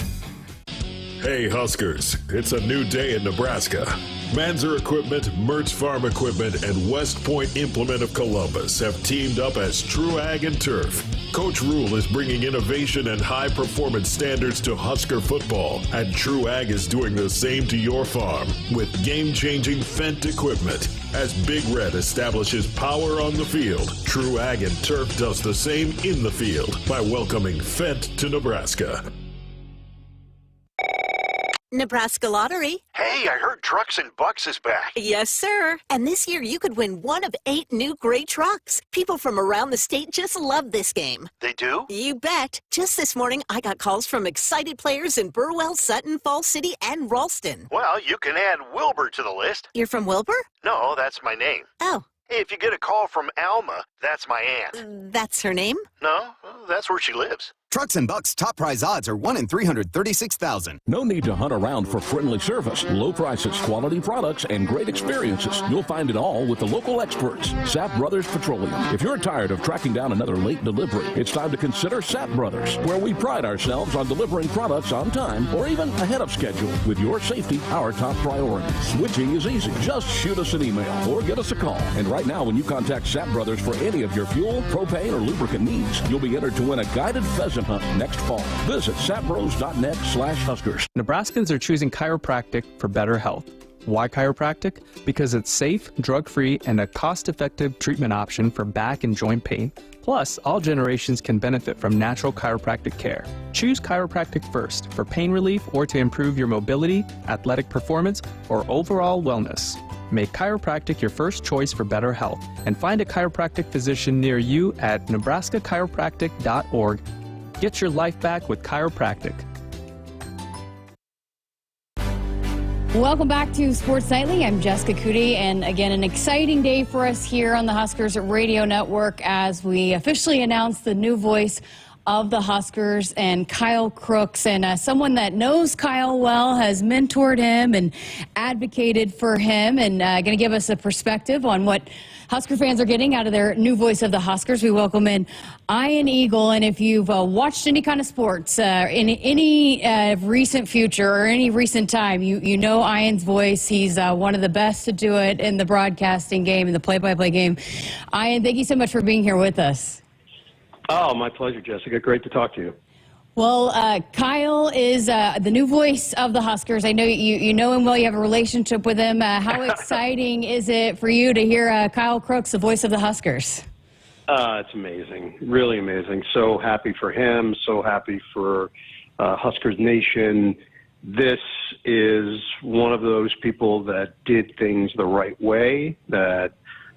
Hey Huskers, it's a new day in Nebraska. Manzer Equipment, Mertz Farm Equipment, and West Point Implement of Columbus have teamed up as True Ag and Turf. Coach Rule is bringing innovation and high-performance standards to Husker football, and True Ag is doing the same to your farm with game-changing Fendt equipment. As Big Red establishes power on the field, True Ag and Turf does the same in the field by welcoming Fendt to Nebraska. Nebraska Lottery. Hey, I heard Trucks and Bucks is back. Yes, sir. And this year you could win one of 8 new gray trucks. People from around the state just love this game. They do? You bet. Just this morning, I got calls from excited players in Burwell, Sutton, Fall City, and Ralston. Well, you can add Wilbur to the list. You're from Wilbur? No, that's my name. Oh. If you get a call from Alma, that's my aunt. That's her name? No, that's where she lives. Trucks and Bucks top prize odds are 1 in 336,000. No need to hunt around for friendly service, low prices, quality products, and great experiences. You'll find it all with the local experts, Sapp Brothers Petroleum. If you're tired of tracking down another late delivery, it's time to consider Sapp Brothers, where we pride ourselves on delivering products on time or even ahead of schedule. With your safety our top priority. Switching is easy. Just shoot us an email or give us a call. And right now, when you contact Sapp Brothers for any of your fuel, propane, or lubricant needs, you'll be entered to win a guided pheasant hunt next fall. Visit sapbros.net/Huskers. Nebraskans are choosing chiropractic for better health. Why chiropractic? Because it's safe, drug-free, and a cost-effective treatment option for back and joint pain. Plus, all generations can benefit from natural chiropractic care. Choose chiropractic first for pain relief or to improve your mobility, athletic performance, or overall wellness. Make chiropractic your first choice for better health and find a chiropractic physician near you at nebraska-chiropractic.org. Get your life back with chiropractic. Welcome back to Sports Nightly. I'm Jessica Coody, and again, an exciting day for us here on the Huskers Radio Network as we officially announce the new voice of the Huskers and Kyle Crooks, and someone that knows Kyle well, has mentored him and advocated for him, and going to give us a perspective on what Husker fans are getting out of their new voice of the Huskers. We welcome in Ian Eagle, and if you've watched any kind of sports in any recent future or any recent time, you know Ian's voice. He's one of the best to do it in the broadcasting game, in the play-by-play game. Ian, thank you so much for being here with us. Oh, my pleasure, Jessica. Great to talk to you. Well, Kyle is the new voice of the Huskers. I know you know him well. You have a relationship with him. How exciting is it for you to hear Kyle Crooks, the voice of the Huskers? It's amazing. Really amazing. So happy for him. So happy for Huskers Nation. This is one of those people that did things the right way, that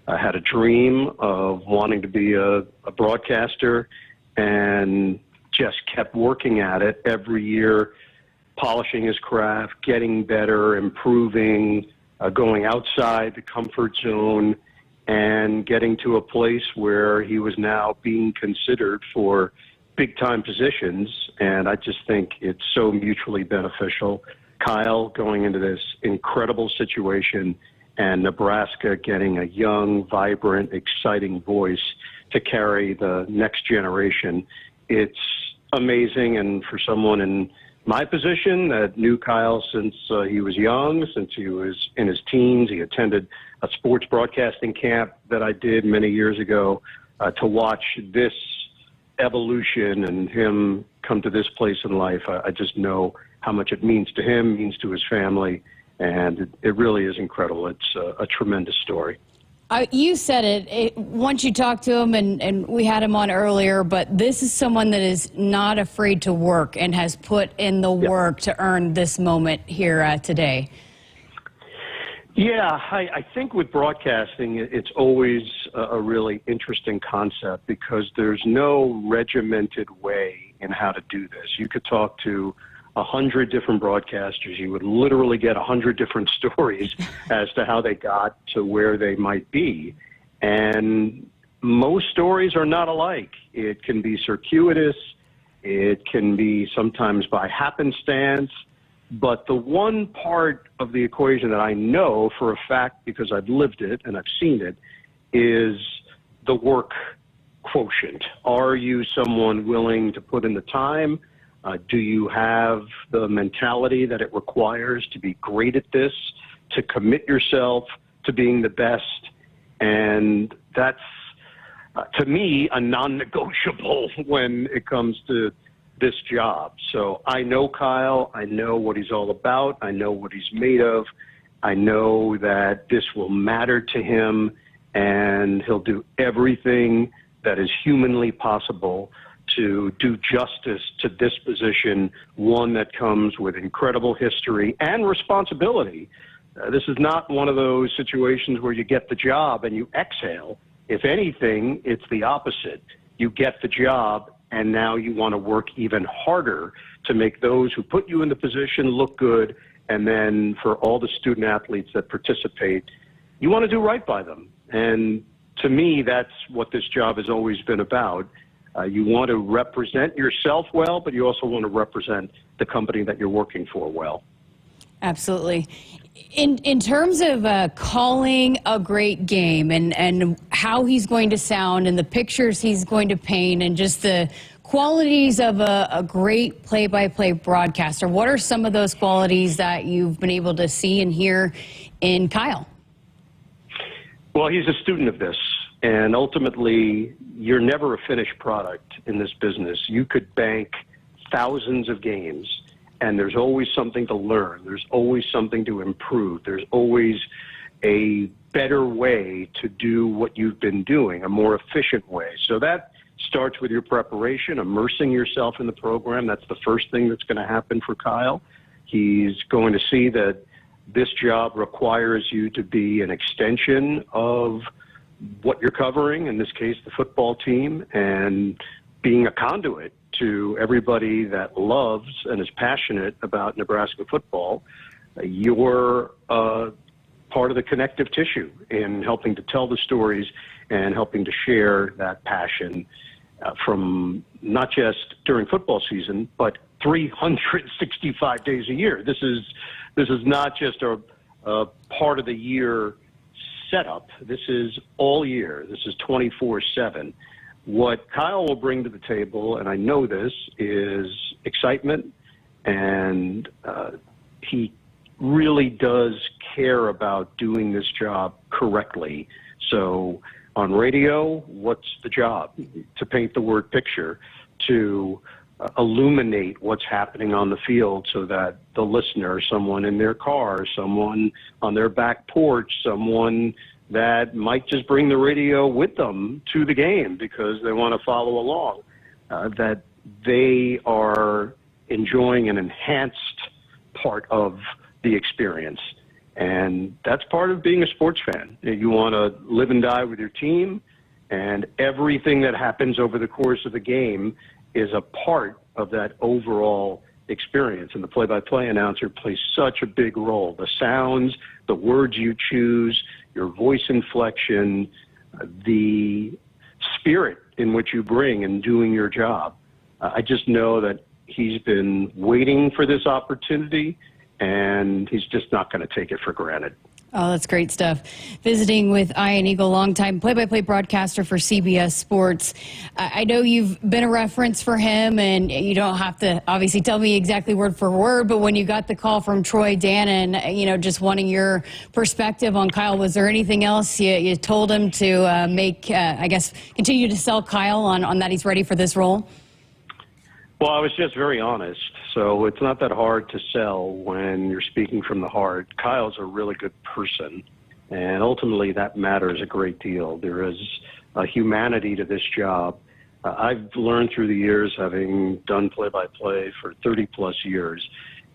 had a dream of wanting to be a broadcaster and just kept working at it every year, polishing his craft, getting better, improving, going outside the comfort zone, and getting to a place where he was now being considered for big-time positions. And I just think it's so mutually beneficial. Kyle going into this incredible situation, and Nebraska getting a young, vibrant, exciting voice to carry the next generation. It's amazing, and for someone in my position that knew Kyle since he was young, since he was in his teens, he attended a sports broadcasting camp that I did many years ago, to watch this evolution and him come to this place in life. I just know how much it means to him, means to his family, and it really is incredible. It's a tremendous story. You said it once you talked to him, and we had him on earlier, but this is someone that is not afraid to work and has put in the work to earn this moment here today. Yeah, I think with broadcasting, it's always a really interesting concept because there's no regimented way in how to do this. You could talk to 100 different broadcasters, you would literally get 100 different stories as to how they got to where they might be. And most stories are not alike. It can be circuitous. It can be sometimes by happenstance. But the one part of the equation that I know for a fact, because I've lived it and I've seen it, is the work quotient. Are you someone willing to put in the time? Do you have the mentality that it requires to be great at this, to commit yourself to being the best? And that's, to me, a non-negotiable when it comes to this job. So I know Kyle. I know what he's all about. I know what he's made of. I know that this will matter to him, and he'll do everything that is humanly possible to do justice to this position, one that comes with incredible history and responsibility. This is not one of those situations where you get the job and you exhale. If anything, it's the opposite. You get the job, and now you want to work even harder to make those who put you in the position look good, and then for all the student athletes that participate, you want to do right by them. And to me, that's what this job has always been about. You want to represent yourself well, but you also want to represent the company that you're working for well. Absolutely. In terms of calling a great game and how he's going to sound and the pictures he's going to paint and just the qualities of a great play-by-play broadcaster, what are some of those qualities that you've been able to see and hear in Kyle? Well, he's a student of this, and ultimately, you're never a finished product in this business. You could bank thousands of games, and there's always something to learn. There's always something to improve. There's always a better way to do what you've been doing, a more efficient way. So that starts with your preparation, immersing yourself in the program. That's the first thing that's going to happen for Kyle. He's going to see that this job requires you to be an extension of what you're covering, in this case, the football team, and being a conduit to everybody that loves and is passionate about Nebraska football. You're part of the connective tissue in helping to tell the stories and helping to share that passion from not just during football season, but 365 days a year. This is not just a part of the year setup. This is all year. This is 24/7. What Kyle will bring to the table, and I know this, is excitement, and he really does care about doing this job correctly. So on radio, what's the job? To paint the word picture, to illuminate what's happening on the field so that the listener, someone in their car, someone on their back porch, someone that might just bring the radio with them to the game because they want to follow along, that they are enjoying an enhanced part of the experience. And that's part of being a sports fan. You want to live and die with your team, and everything that happens over the course of the game is a part of that overall experience. And the play-by-play announcer plays such a big role. The sounds, the words you choose, your voice inflection, the spirit in which you bring in doing your job. I just know that he's been waiting for this opportunity, and he's just not going to take it for granted. Oh, that's great stuff. Visiting with Ian Eagle, longtime play-by-play broadcaster for CBS Sports. I know you've been a reference for him, and you don't have to obviously tell me exactly word for word, but when you got the call from Troy Dannon, just wanting your perspective on Kyle, was there anything else you told him to continue to sell Kyle on that he's ready for this role? Well, I was just very honest. So it's not that hard to sell when you're speaking from the heart. Kyle's a really good person, and ultimately that matters a great deal. There is a humanity to this job. I've learned through the years, having done play-by-play for 30-plus years,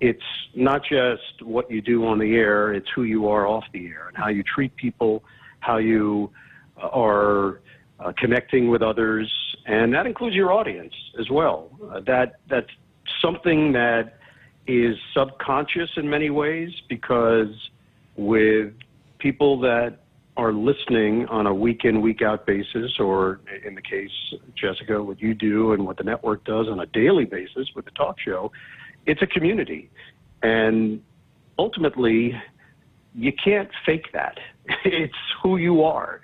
it's not just what you do on the air, it's who you are off the air and how you treat people, how you are connecting with others, and that includes your audience as well. That's something that is subconscious in many ways, because with people that are listening on a week in, week out basis, or in the case, Jessica, what you do and what the network does on a daily basis with the talk show, it's a community. And ultimately, you can't fake that. It's who you are.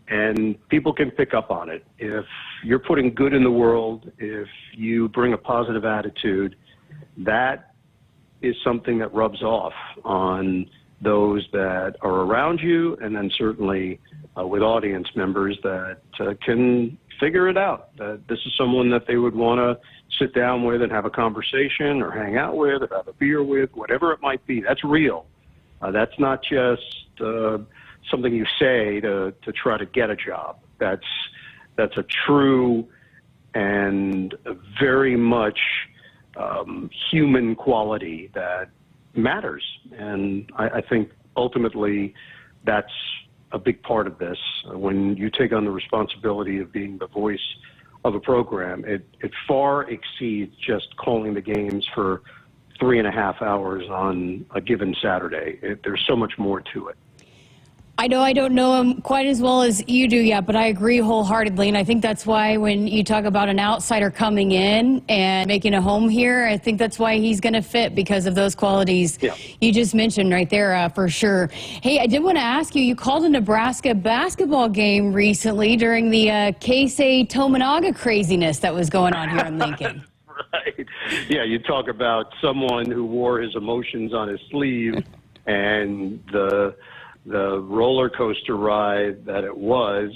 And people can pick up on it. If you're putting good in the world, if you bring a positive attitude, that is something that rubs off on those that are around you, and then certainly with audience members that can figure it out, that this is someone that they would want to sit down with and have a conversation or hang out with or have a beer with, whatever it might be. That's real. That's not just something you say to try to get a job. That's a true and very much human quality that matters. And I think ultimately that's a big part of this. When you take on the responsibility of being the voice of a program, it far exceeds just calling the games for 3.5 hours on a given Saturday. There's so much more to it. I know I don't know him quite as well as you do yet, but I agree wholeheartedly. And I think that's why when you talk about an outsider coming in and making a home here, I think that's why he's going to fit, because of those qualities you just mentioned right there, for sure. Hey, I did want to ask you, you called a Nebraska basketball game recently during the Keisei Tominaga craziness that was going on here in Lincoln. Right. Yeah, you talk about someone who wore his emotions on his sleeve, and the roller coaster ride that it was.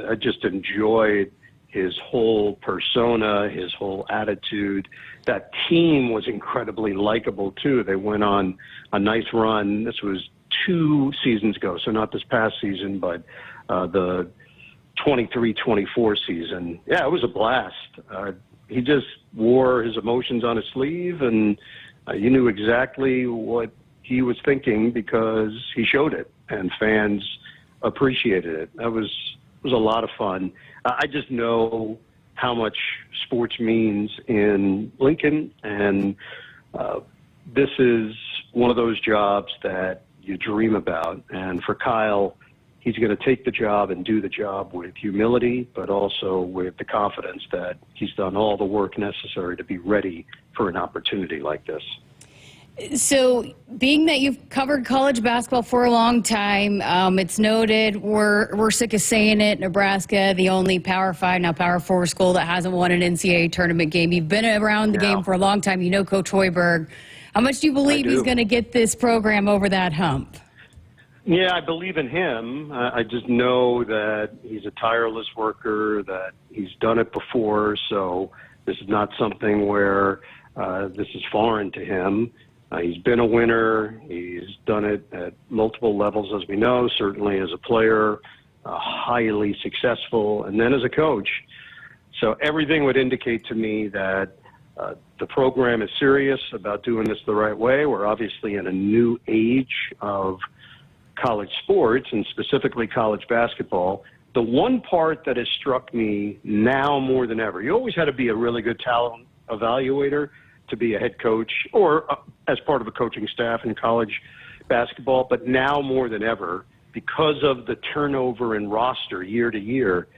I just enjoyed his whole persona, his whole attitude. That team was incredibly likable, too. They went on a nice run. This was 2 seasons ago, so not this past season, but the 23-24 season. Yeah, it was a blast. He just wore his emotions on his sleeve, and you knew exactly what he was thinking because he showed it, and fans appreciated it. That was a lot of fun. I just know how much sports means in Lincoln, and this is one of those jobs that you dream about. And for Kyle, he's going to take the job and do the job with humility, but also with the confidence that he's done all the work necessary to be ready for an opportunity like this. So, being that you've covered college basketball for a long time, it's noted, we're sick of saying it, Nebraska, the only Power 5, now Power 4 school that hasn't won an NCAA tournament game. You've been around the game for a long time. You know Coach Hoiberg. How much do you believe he's going to get this program over that hump? Yeah, I believe in him. I just know that he's a tireless worker, that he's done it before, so this is not something where this is foreign to him. He's been a winner. He's done it at multiple levels, as we know, certainly as a player, highly successful, and then as a coach. So everything would indicate to me that the program is serious about doing this the right way. We're obviously in a new age of college sports, and specifically college basketball. The one part that has struck me now more than ever, you always had to be a really good talent evaluator to be a head coach or as part of a coaching staff in college basketball, but now more than ever, because of the turnover in roster year to year,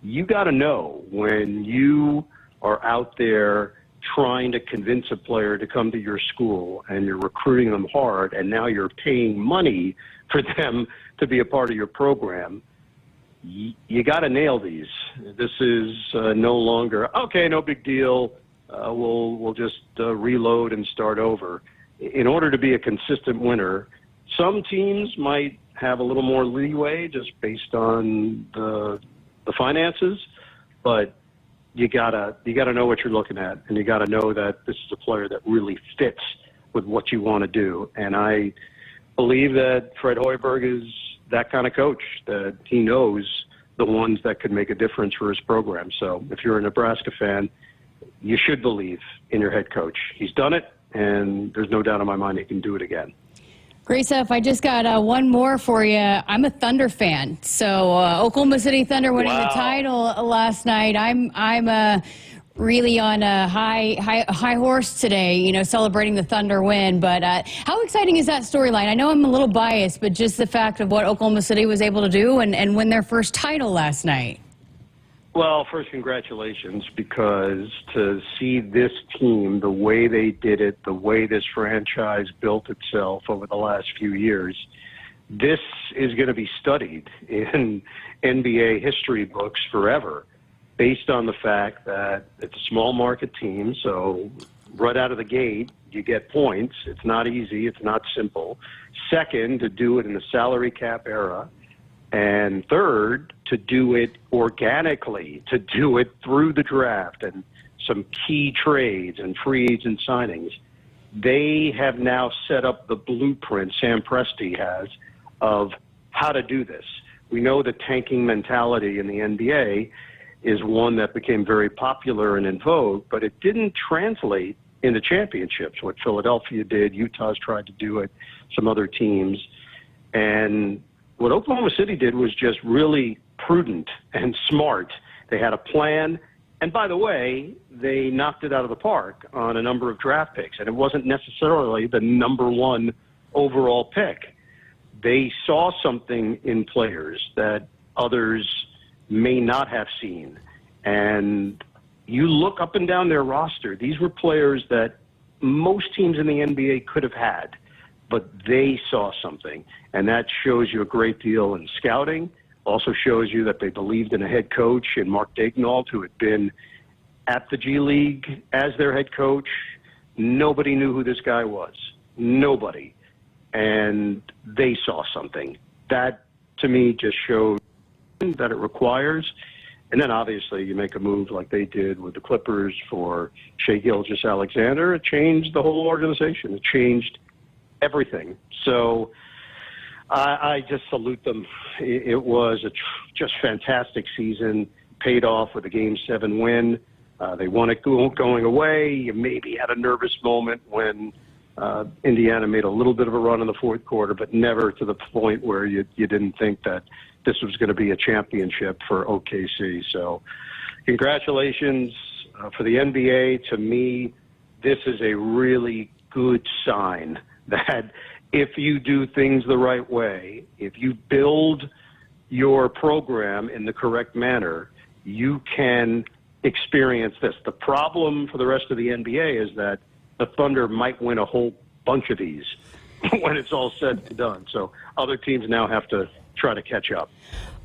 you got to know when you are out there trying to convince a player to come to your school and you're recruiting them hard, and now you're paying money for them to be a part of your program. You got to nail these. This is no longer, okay, no big deal. We'll just reload and start over. In order to be a consistent winner, some teams might have a little more leeway just based on the finances, but you gotta know what you're looking at, and you gotta know that this is a player that really fits with what you want to do. And I believe that Fred Hoiberg is that kind of coach, that he knows the ones that could make a difference for his program. So if you're a Nebraska fan, you should believe in your head coach. He's done it, and there's no doubt in my mind he can do it again. Great stuff. I just got one more for you. I'm a Thunder fan. So Oklahoma City Thunder winning the title last night. I'm really on a high horse today, you know, celebrating the Thunder win. But how exciting is that storyline? I know I'm a little biased, but just the fact of what Oklahoma City was able to do and win their first title last night. Well, first, congratulations, because to see this team, the way they did it, the way this franchise built itself over the last few years, this is going to be studied in NBA history books forever, based on the fact that it's a small market team, so right out of the gate, you get points. It's not easy. It's not simple. Second, to do it in the salary cap era. And third, to do it organically, to do it through the draft and some key trades and free agent signings. They have now set up the blueprint, Sam Presti has, of how to do this. We know the tanking mentality in the NBA is one that became very popular and in vogue, but it didn't translate into championships. What Philadelphia did, Utah's tried to do it, some other teams. And what Oklahoma City did was just really prudent and smart. They had a plan. And by the way, they knocked it out of the park on a number of draft picks. And it wasn't necessarily the number one overall pick. They saw something in players that others may not have seen. And you look up and down their roster, these were players that most teams in the NBA could have had, but they saw something. And that shows you a great deal in scouting, also shows you that they believed in a head coach, in Mark Daigneault, who had been at the G League as their head coach. Nobody knew who this guy was. Nobody. And they saw something. That, to me, just showed that it requires. And then, obviously, you make a move like they did with the Clippers for Shai Gilgeous-Alexander. It changed the whole organization. It changed everything. So I just salute them. It was a just fantastic season, paid off with a Game 7 win. They won it going away. You maybe had a nervous moment when Indiana made a little bit of a run in the fourth quarter, but never to the point where you didn't think that this was going to be a championship for OKC. So congratulations for the NBA. To me, this is a really good sign that if you do things the right way, if you build your program in the correct manner, you can experience this. The problem for the rest of the NBA is that the Thunder might win a whole bunch of these when it's all said and done. So other teams now have to try to catch up.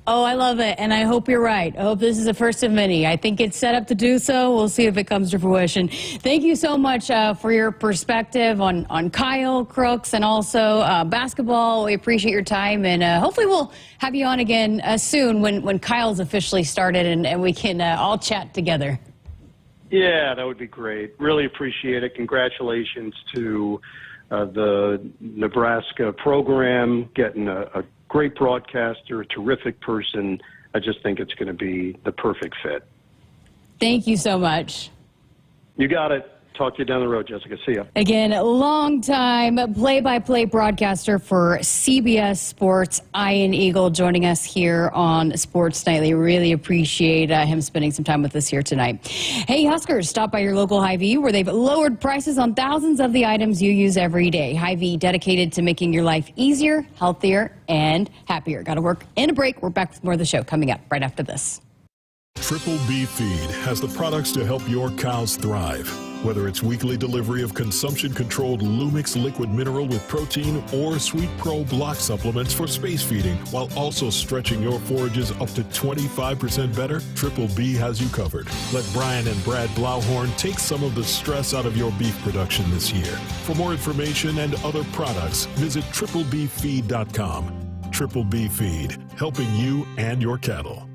Oh, I love it, and I hope you're right. I hope this is the first of many. I think it's set up to do so. We'll see if it comes to fruition. Thank you so much for your perspective on Kyle, Crooks, and also basketball. We appreciate your time, and hopefully we'll have you on again soon when Kyle's officially started and we can all chat together. Yeah, that would be great. Really appreciate it. Congratulations to the Nebraska program, getting a great broadcaster, a terrific person. I just think it's going to be the perfect fit. Thank you so much. You got it. Talk to you down the road, Jessica. See ya. Again, long-time play-by-play broadcaster for CBS Sports, Ian Eagle, joining us here on Sports Nightly. Really appreciate him spending some time with us here tonight. Hey, Huskers, stop by your local Hy-Vee where they've lowered prices on thousands of the items you use every day. Hy-Vee dedicated to making your life easier, healthier, and happier. Got to work in a break. We're back with more of the show coming up right after this. Triple B Feed has the products to help your cows thrive. Whether it's weekly delivery of consumption-controlled Lumix liquid mineral with protein or Sweet Pro block supplements for space feeding, while also stretching your forages up to 25% better, Triple B has you covered. Let Brian and Brad Blauhorn take some of the stress out of your beef production this year. For more information and other products, visit triplebfeed.com. Triple B Feed, helping you and your cattle.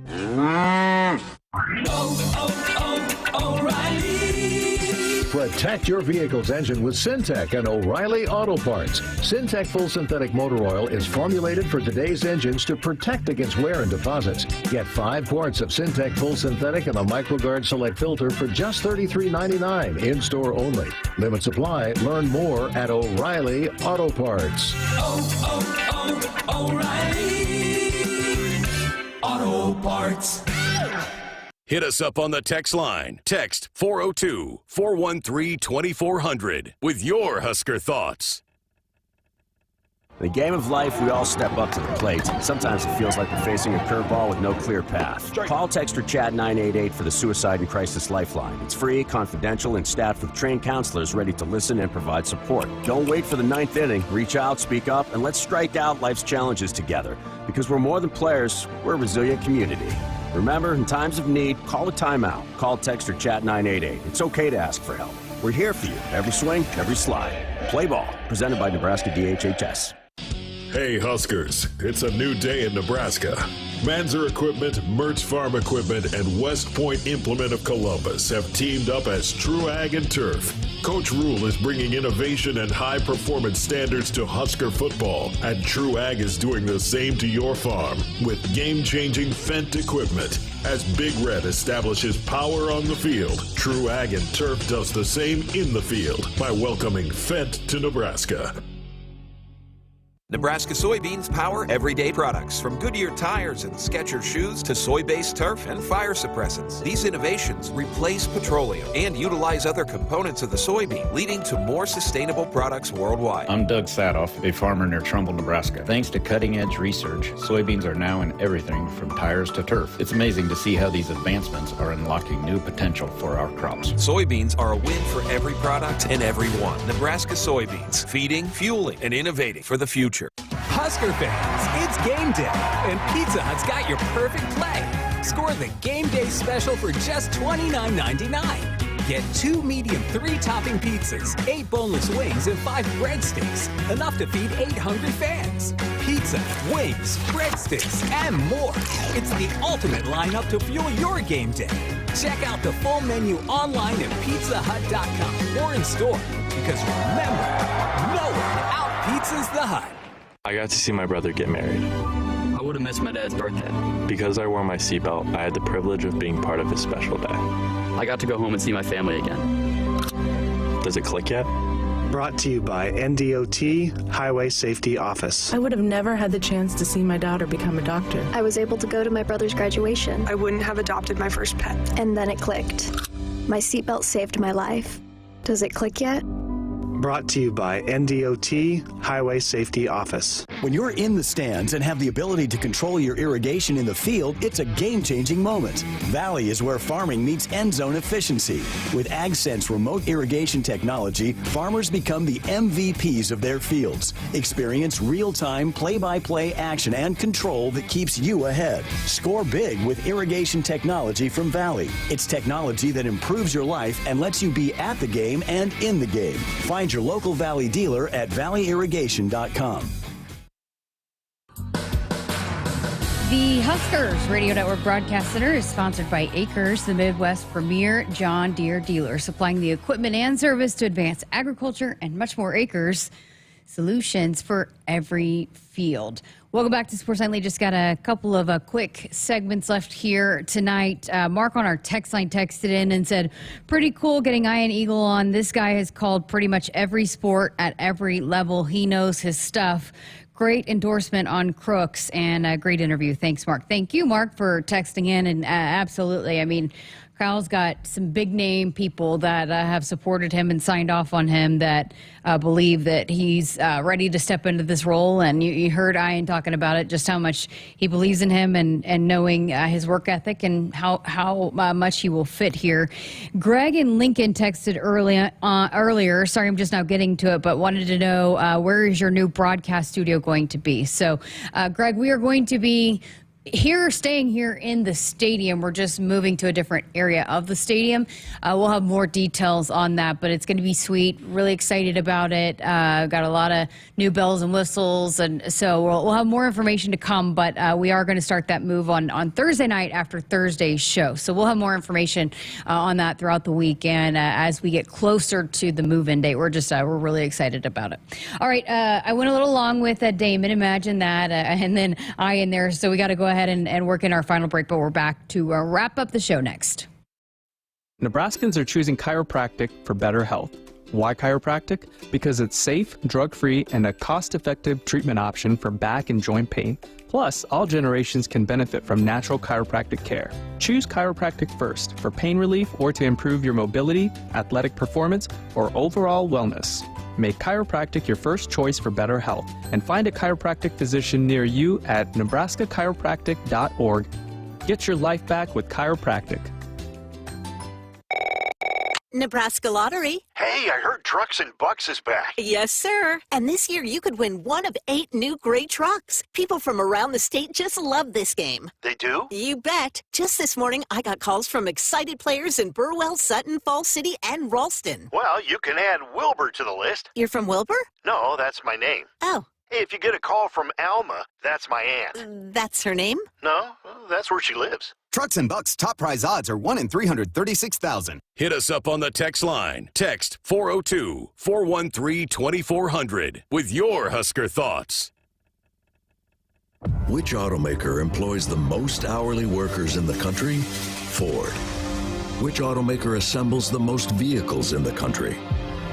Protect your vehicle's engine with Syntec and O'Reilly Auto Parts. Syntec Full Synthetic Motor Oil is formulated for today's engines to protect against wear and deposits. Get 5 quarts of Syntec Full Synthetic and a MicroGuard Select filter for just $33.99 in-store only. Limit supply. Learn more at O'Reilly Auto Parts. O'Reilly Auto Parts. Hit us up on the text line. Text 402-413-2400 with your Husker thoughts. In the game of life, we all step up to the plate. Sometimes it feels like we're facing a curveball with no clear path. Call, text, or chat 988 for the Suicide and Crisis Lifeline. It's free, confidential, and staffed with trained counselors ready to listen and provide support. Don't wait for the ninth inning. Reach out, speak up, and let's strike out life's challenges together. Because we're more than players, we're a resilient community. Remember, in times of need, call a timeout. Call, text, or chat 988. It's okay to ask for help. We're here for you. Every swing, every slide. Play ball. Presented by Nebraska DHHS. Hey Huskers, it's a new day in Nebraska. Manzer Equipment, Mertz Farm Equipment, and West Point Implement of Columbus have teamed up as True Ag and Turf. Coach Rule is bringing innovation and high-performance standards to Husker football, and True Ag is doing the same to your farm with game-changing Fendt equipment. As Big Red establishes power on the field, True Ag and Turf does the same in the field by welcoming Fendt to Nebraska. Nebraska soybeans power everyday products, from Goodyear tires and Skechers shoes to soy-based turf and fire suppressants. These innovations replace petroleum and utilize other components of the soybean, leading to more sustainable products worldwide. I'm Doug Sadoff, a farmer near Trumbull, Nebraska. Thanks to cutting-edge research, soybeans are now in everything from tires to turf. It's amazing to see how these advancements are unlocking new potential for our crops. Soybeans are a win for every product and everyone. Nebraska soybeans, feeding, fueling, and innovating for the future. Husker fans, it's game day, and Pizza Hut's got your perfect play. Score the game day special for just $29.99. Get 2 medium 3-topping pizzas, 8 boneless wings, and 5 breadsticks. Enough to feed 8 hungry fans. Pizza, wings, breadsticks, and more. It's the ultimate lineup to fuel your game day. Check out the full menu online at pizzahut.com or in store. Because remember, no one out-pizzas the Hut. I got to see my brother get married. I would have missed my dad's birthday. Because I wore my seatbelt, I had the privilege of being part of his special day. I got to go home and see my family again. Does it click yet? Brought to you by NDOT Highway Safety Office. I would have never had the chance to see my daughter become a doctor. I was able to go to my brother's graduation. I wouldn't have adopted my first pet. And then it clicked. My seatbelt saved my life. Does it click yet? Brought to you by NDOT Highway Safety Office. When you're in the stands and have the ability to control your irrigation in the field, it's a game-changing moment. Valley is where farming meets end zone efficiency. With AgSense remote irrigation technology, farmers become the MVPs of their fields. Experience real-time, play-by-play action and control that keeps you ahead. Score big with irrigation technology from Valley. It's technology that improves your life and lets you be at the game and in the game. Find your local Valley dealer at valleyirrigation.com. The Huskers Radio Network Broadcast Center is sponsored by Akrs, the Midwest premier John Deere dealer, supplying the equipment and service to advance agriculture and much more. Akrs, solutions for every field. Welcome back to Sports Nightly. Just got a couple of quick segments left here tonight. Mark on our text line texted in and said, pretty cool getting Ian Eagle on. This guy has called pretty much every sport at every level. He knows his stuff. Great endorsement on Crooks and a great interview. Thanks, Mark. Thank you, Mark, for texting in. And absolutely, I mean, Kyle's got some big name people that have supported him and signed off on him that believe that he's ready to step into this role. And you heard Ian talking about it, just how much he believes in him and knowing his work ethic and how much he will fit here. Greg in Lincoln texted earlier. Sorry, I'm just now getting to it, but wanted to know where is your new broadcast studio going to be? So, Greg, we are going to be staying here in the stadium. We're just moving to a different area of the stadium. We'll have more details on that, but it's going to be sweet. Really excited about it. Got a lot of new bells and whistles, and so we'll have more information to come, but we are going to start that move on Thursday night after Thursday's show. So we'll have more information on that throughout the week, and as we get closer to the move-in date, we're really excited about it. All right, I went a little long with Damon. Imagine that, and then I in there, so we got to go ahead and work in our final break, but we're back to wrap up the show next. Nebraskans are choosing chiropractic for better health. Why chiropractic? Because it's safe, drug-free, and a cost-effective treatment option for back and joint pain. Plus, all generations can benefit from natural chiropractic care. Choose chiropractic first for pain relief or to improve your mobility, athletic performance, or overall wellness. Make chiropractic your first choice for better health and find a chiropractic physician near you at nebraska-chiropractic.org. Get your life back with chiropractic. Nebraska Lottery. Hey, I heard Trucks and Bucks is back. Yes, sir. And this year you could win one of 8 new gray trucks. People from around the state just love this game. They do? You bet. Just this morning, I got calls from excited players in Burwell, Sutton, Falls City, and Ralston. Well, you can add Wilbur to the list. You're from Wilbur? No, that's my name. Oh. Hey, if you get a call from Alma, that's my aunt. That's her name? No, that's where she lives. Trucks and Bucks top prize odds are 1 in 336,000. Hit us up on the text line. Text 402-413-2400 with your Husker thoughts. Which automaker employs the most hourly workers in the country? Ford. Which automaker assembles the most vehicles in the country?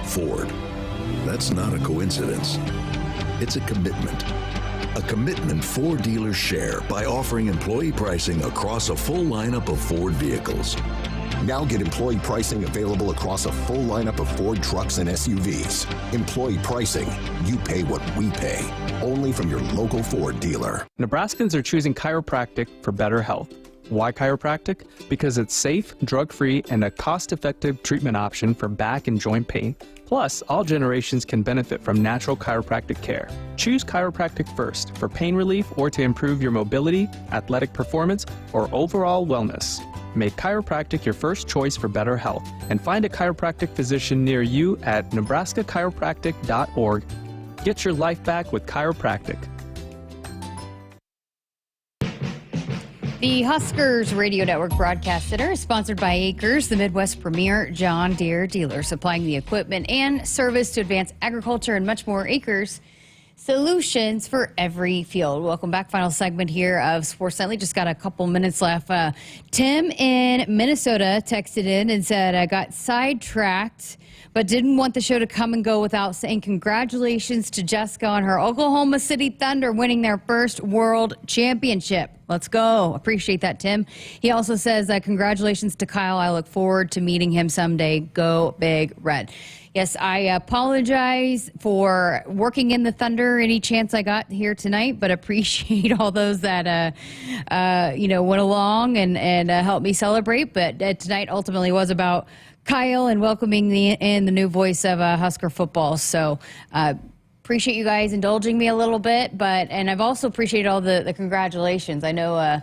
Ford. That's not a coincidence. It's a commitment. A commitment Ford dealers share by offering employee pricing across a full lineup of Ford vehicles. Now get employee pricing available across a full lineup of Ford trucks and SUVs. Employee pricing. You pay what we pay. Only from your local Ford dealer. Nebraskans are choosing chiropractic for better health. Why chiropractic? Because it's safe, drug-free, and a cost-effective treatment option for back and joint pain. Plus, all generations can benefit from natural chiropractic care. Choose chiropractic first for pain relief or to improve your mobility, athletic performance, or overall wellness. Make chiropractic your first choice for better health and find a chiropractic physician near you at nebraska-chiropractic.org. Get your life back with chiropractic. The Huskers Radio Network Broadcast Center is sponsored by Akrs, the Midwest premier John Deere dealer, supplying the equipment and service to advance agriculture and much more. Akrs, solutions for every field. Welcome back. Final segment here of Sports Nightly. Just got a couple minutes left. Tim in Minnesota texted in and said, I got sidetracked, but didn't want the show to come and go without saying congratulations to Jessica on her Oklahoma City Thunder winning their first world championship. Let's go. Appreciate that, Tim. He also says, congratulations to Kyle. I look forward to meeting him someday. Go Big Red. Yes, I apologize for working in the Thunder any chance I got here tonight, but appreciate all those that, went along and helped me celebrate. But tonight ultimately was about Kyle and welcoming the new voice of Husker football. So appreciate you guys indulging me a little bit, and I've also appreciated all the congratulations. I know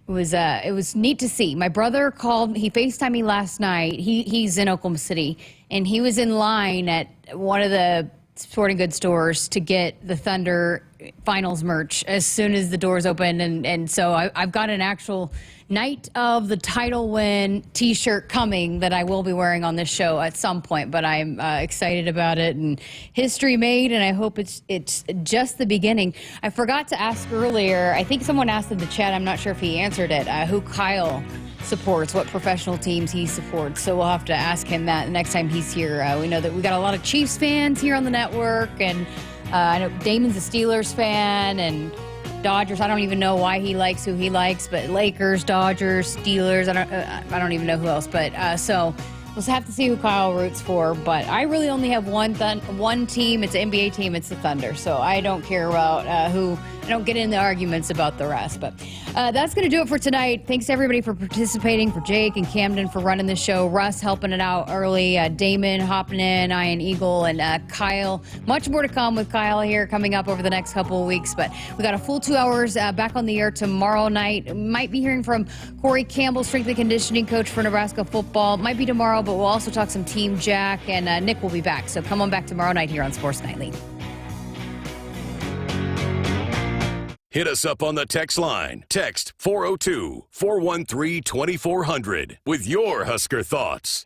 it was neat to see. My brother called. He FaceTimed me last night. He's in Oklahoma City, and he was in line at one of the sporting goods stores to get the Thunder finals merch as soon as the doors open, and so I've got an actual night of the title win t-shirt coming that I will be wearing on this show at some point, but I'm excited about it and history made, and I hope it's just the beginning. I forgot to ask earlier, I think someone asked in the chat, I'm not sure if he answered it, who Kyle supports, what professional teams he supports, so we'll have to ask him that next time he's here. We know that we got a lot of Chiefs fans here on the network, and I know Damon's a Steelers fan, and Dodgers. I don't even know why he likes who he likes, but Lakers, Dodgers, Steelers. I don't even know who else. But so we'll have to see who Kyle roots for. But I really only have one team. It's an NBA team. It's the Thunder. So I don't care about who. I don't get into arguments about the rest. But that's going to do it for tonight. Thanks to everybody for participating, for Jake and Camden for running the show, Russ helping it out early, Damon hopping in, Ian Eagle, and Kyle. Much more to come with Kyle here coming up over the next couple of weeks. But we got a full 2 hours back on the air tomorrow night. Might be hearing from Corey Campbell, strength and conditioning coach for Nebraska football. Might be tomorrow, but we'll also talk some Team Jack, and Nick will be back. So come on back tomorrow night here on Sports Nightly. Hit us up on the text line. Text 402-413-2400 with your Husker thoughts.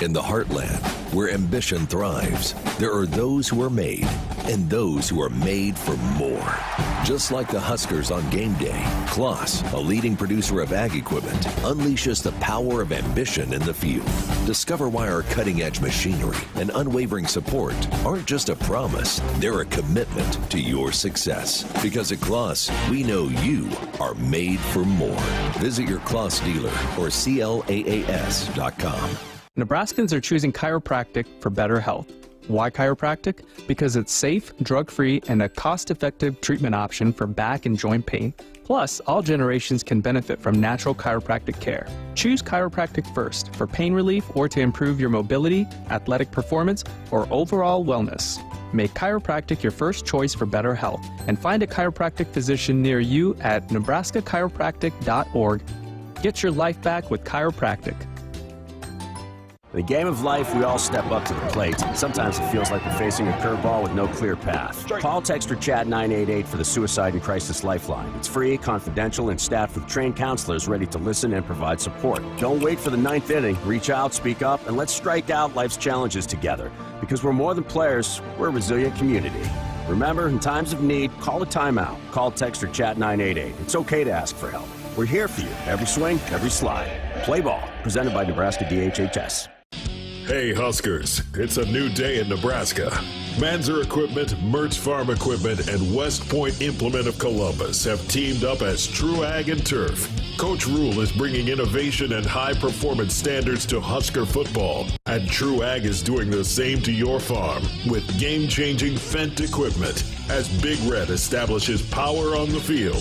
In the heartland, where ambition thrives, there are those who are made and those who are made for more. Just like the Huskers on game day, Kloss, a leading producer of ag equipment, unleashes the power of ambition in the field. Discover why our cutting-edge machinery and unwavering support aren't just a promise, they're a commitment to your success. Because at Kloss, we know you are made for more. Visit your Kloss dealer or CLAAS.com. Nebraskans are choosing chiropractic for better health. Why chiropractic? Because it's safe, drug-free, and a cost-effective treatment option for back and joint pain. Plus, all generations can benefit from natural chiropractic care. Choose chiropractic first for pain relief or to improve your mobility, athletic performance, or overall wellness. Make chiropractic your first choice for better health and find a chiropractic physician near you at nebraska-chiropractic.org. Get your life back with chiropractic. In the game of life, we all step up to the plate. Sometimes it feels like we're facing a curveball with no clear path. Call, text, or chat 988 for the Suicide and Crisis Lifeline. It's free, confidential, and staffed with trained counselors ready to listen and provide support. Don't wait for the ninth inning. Reach out, speak up, and let's strike out life's challenges together. Because we're more than players, we're a resilient community. Remember, in times of need, call a timeout. Call, text, or chat 988. It's okay to ask for help. We're here for you. Every swing, every slide. Play ball. Presented by Nebraska DHHS. Hey Huskers, it's a new day in Nebraska. Manzer Equipment, Mertz Farm Equipment, and West Point Implement of Columbus have teamed up as True Ag and Turf. Coach Rule is bringing innovation and high-performance standards to Husker football, and True Ag is doing the same to your farm with game-changing Fendt equipment. As Big Red establishes power on the field,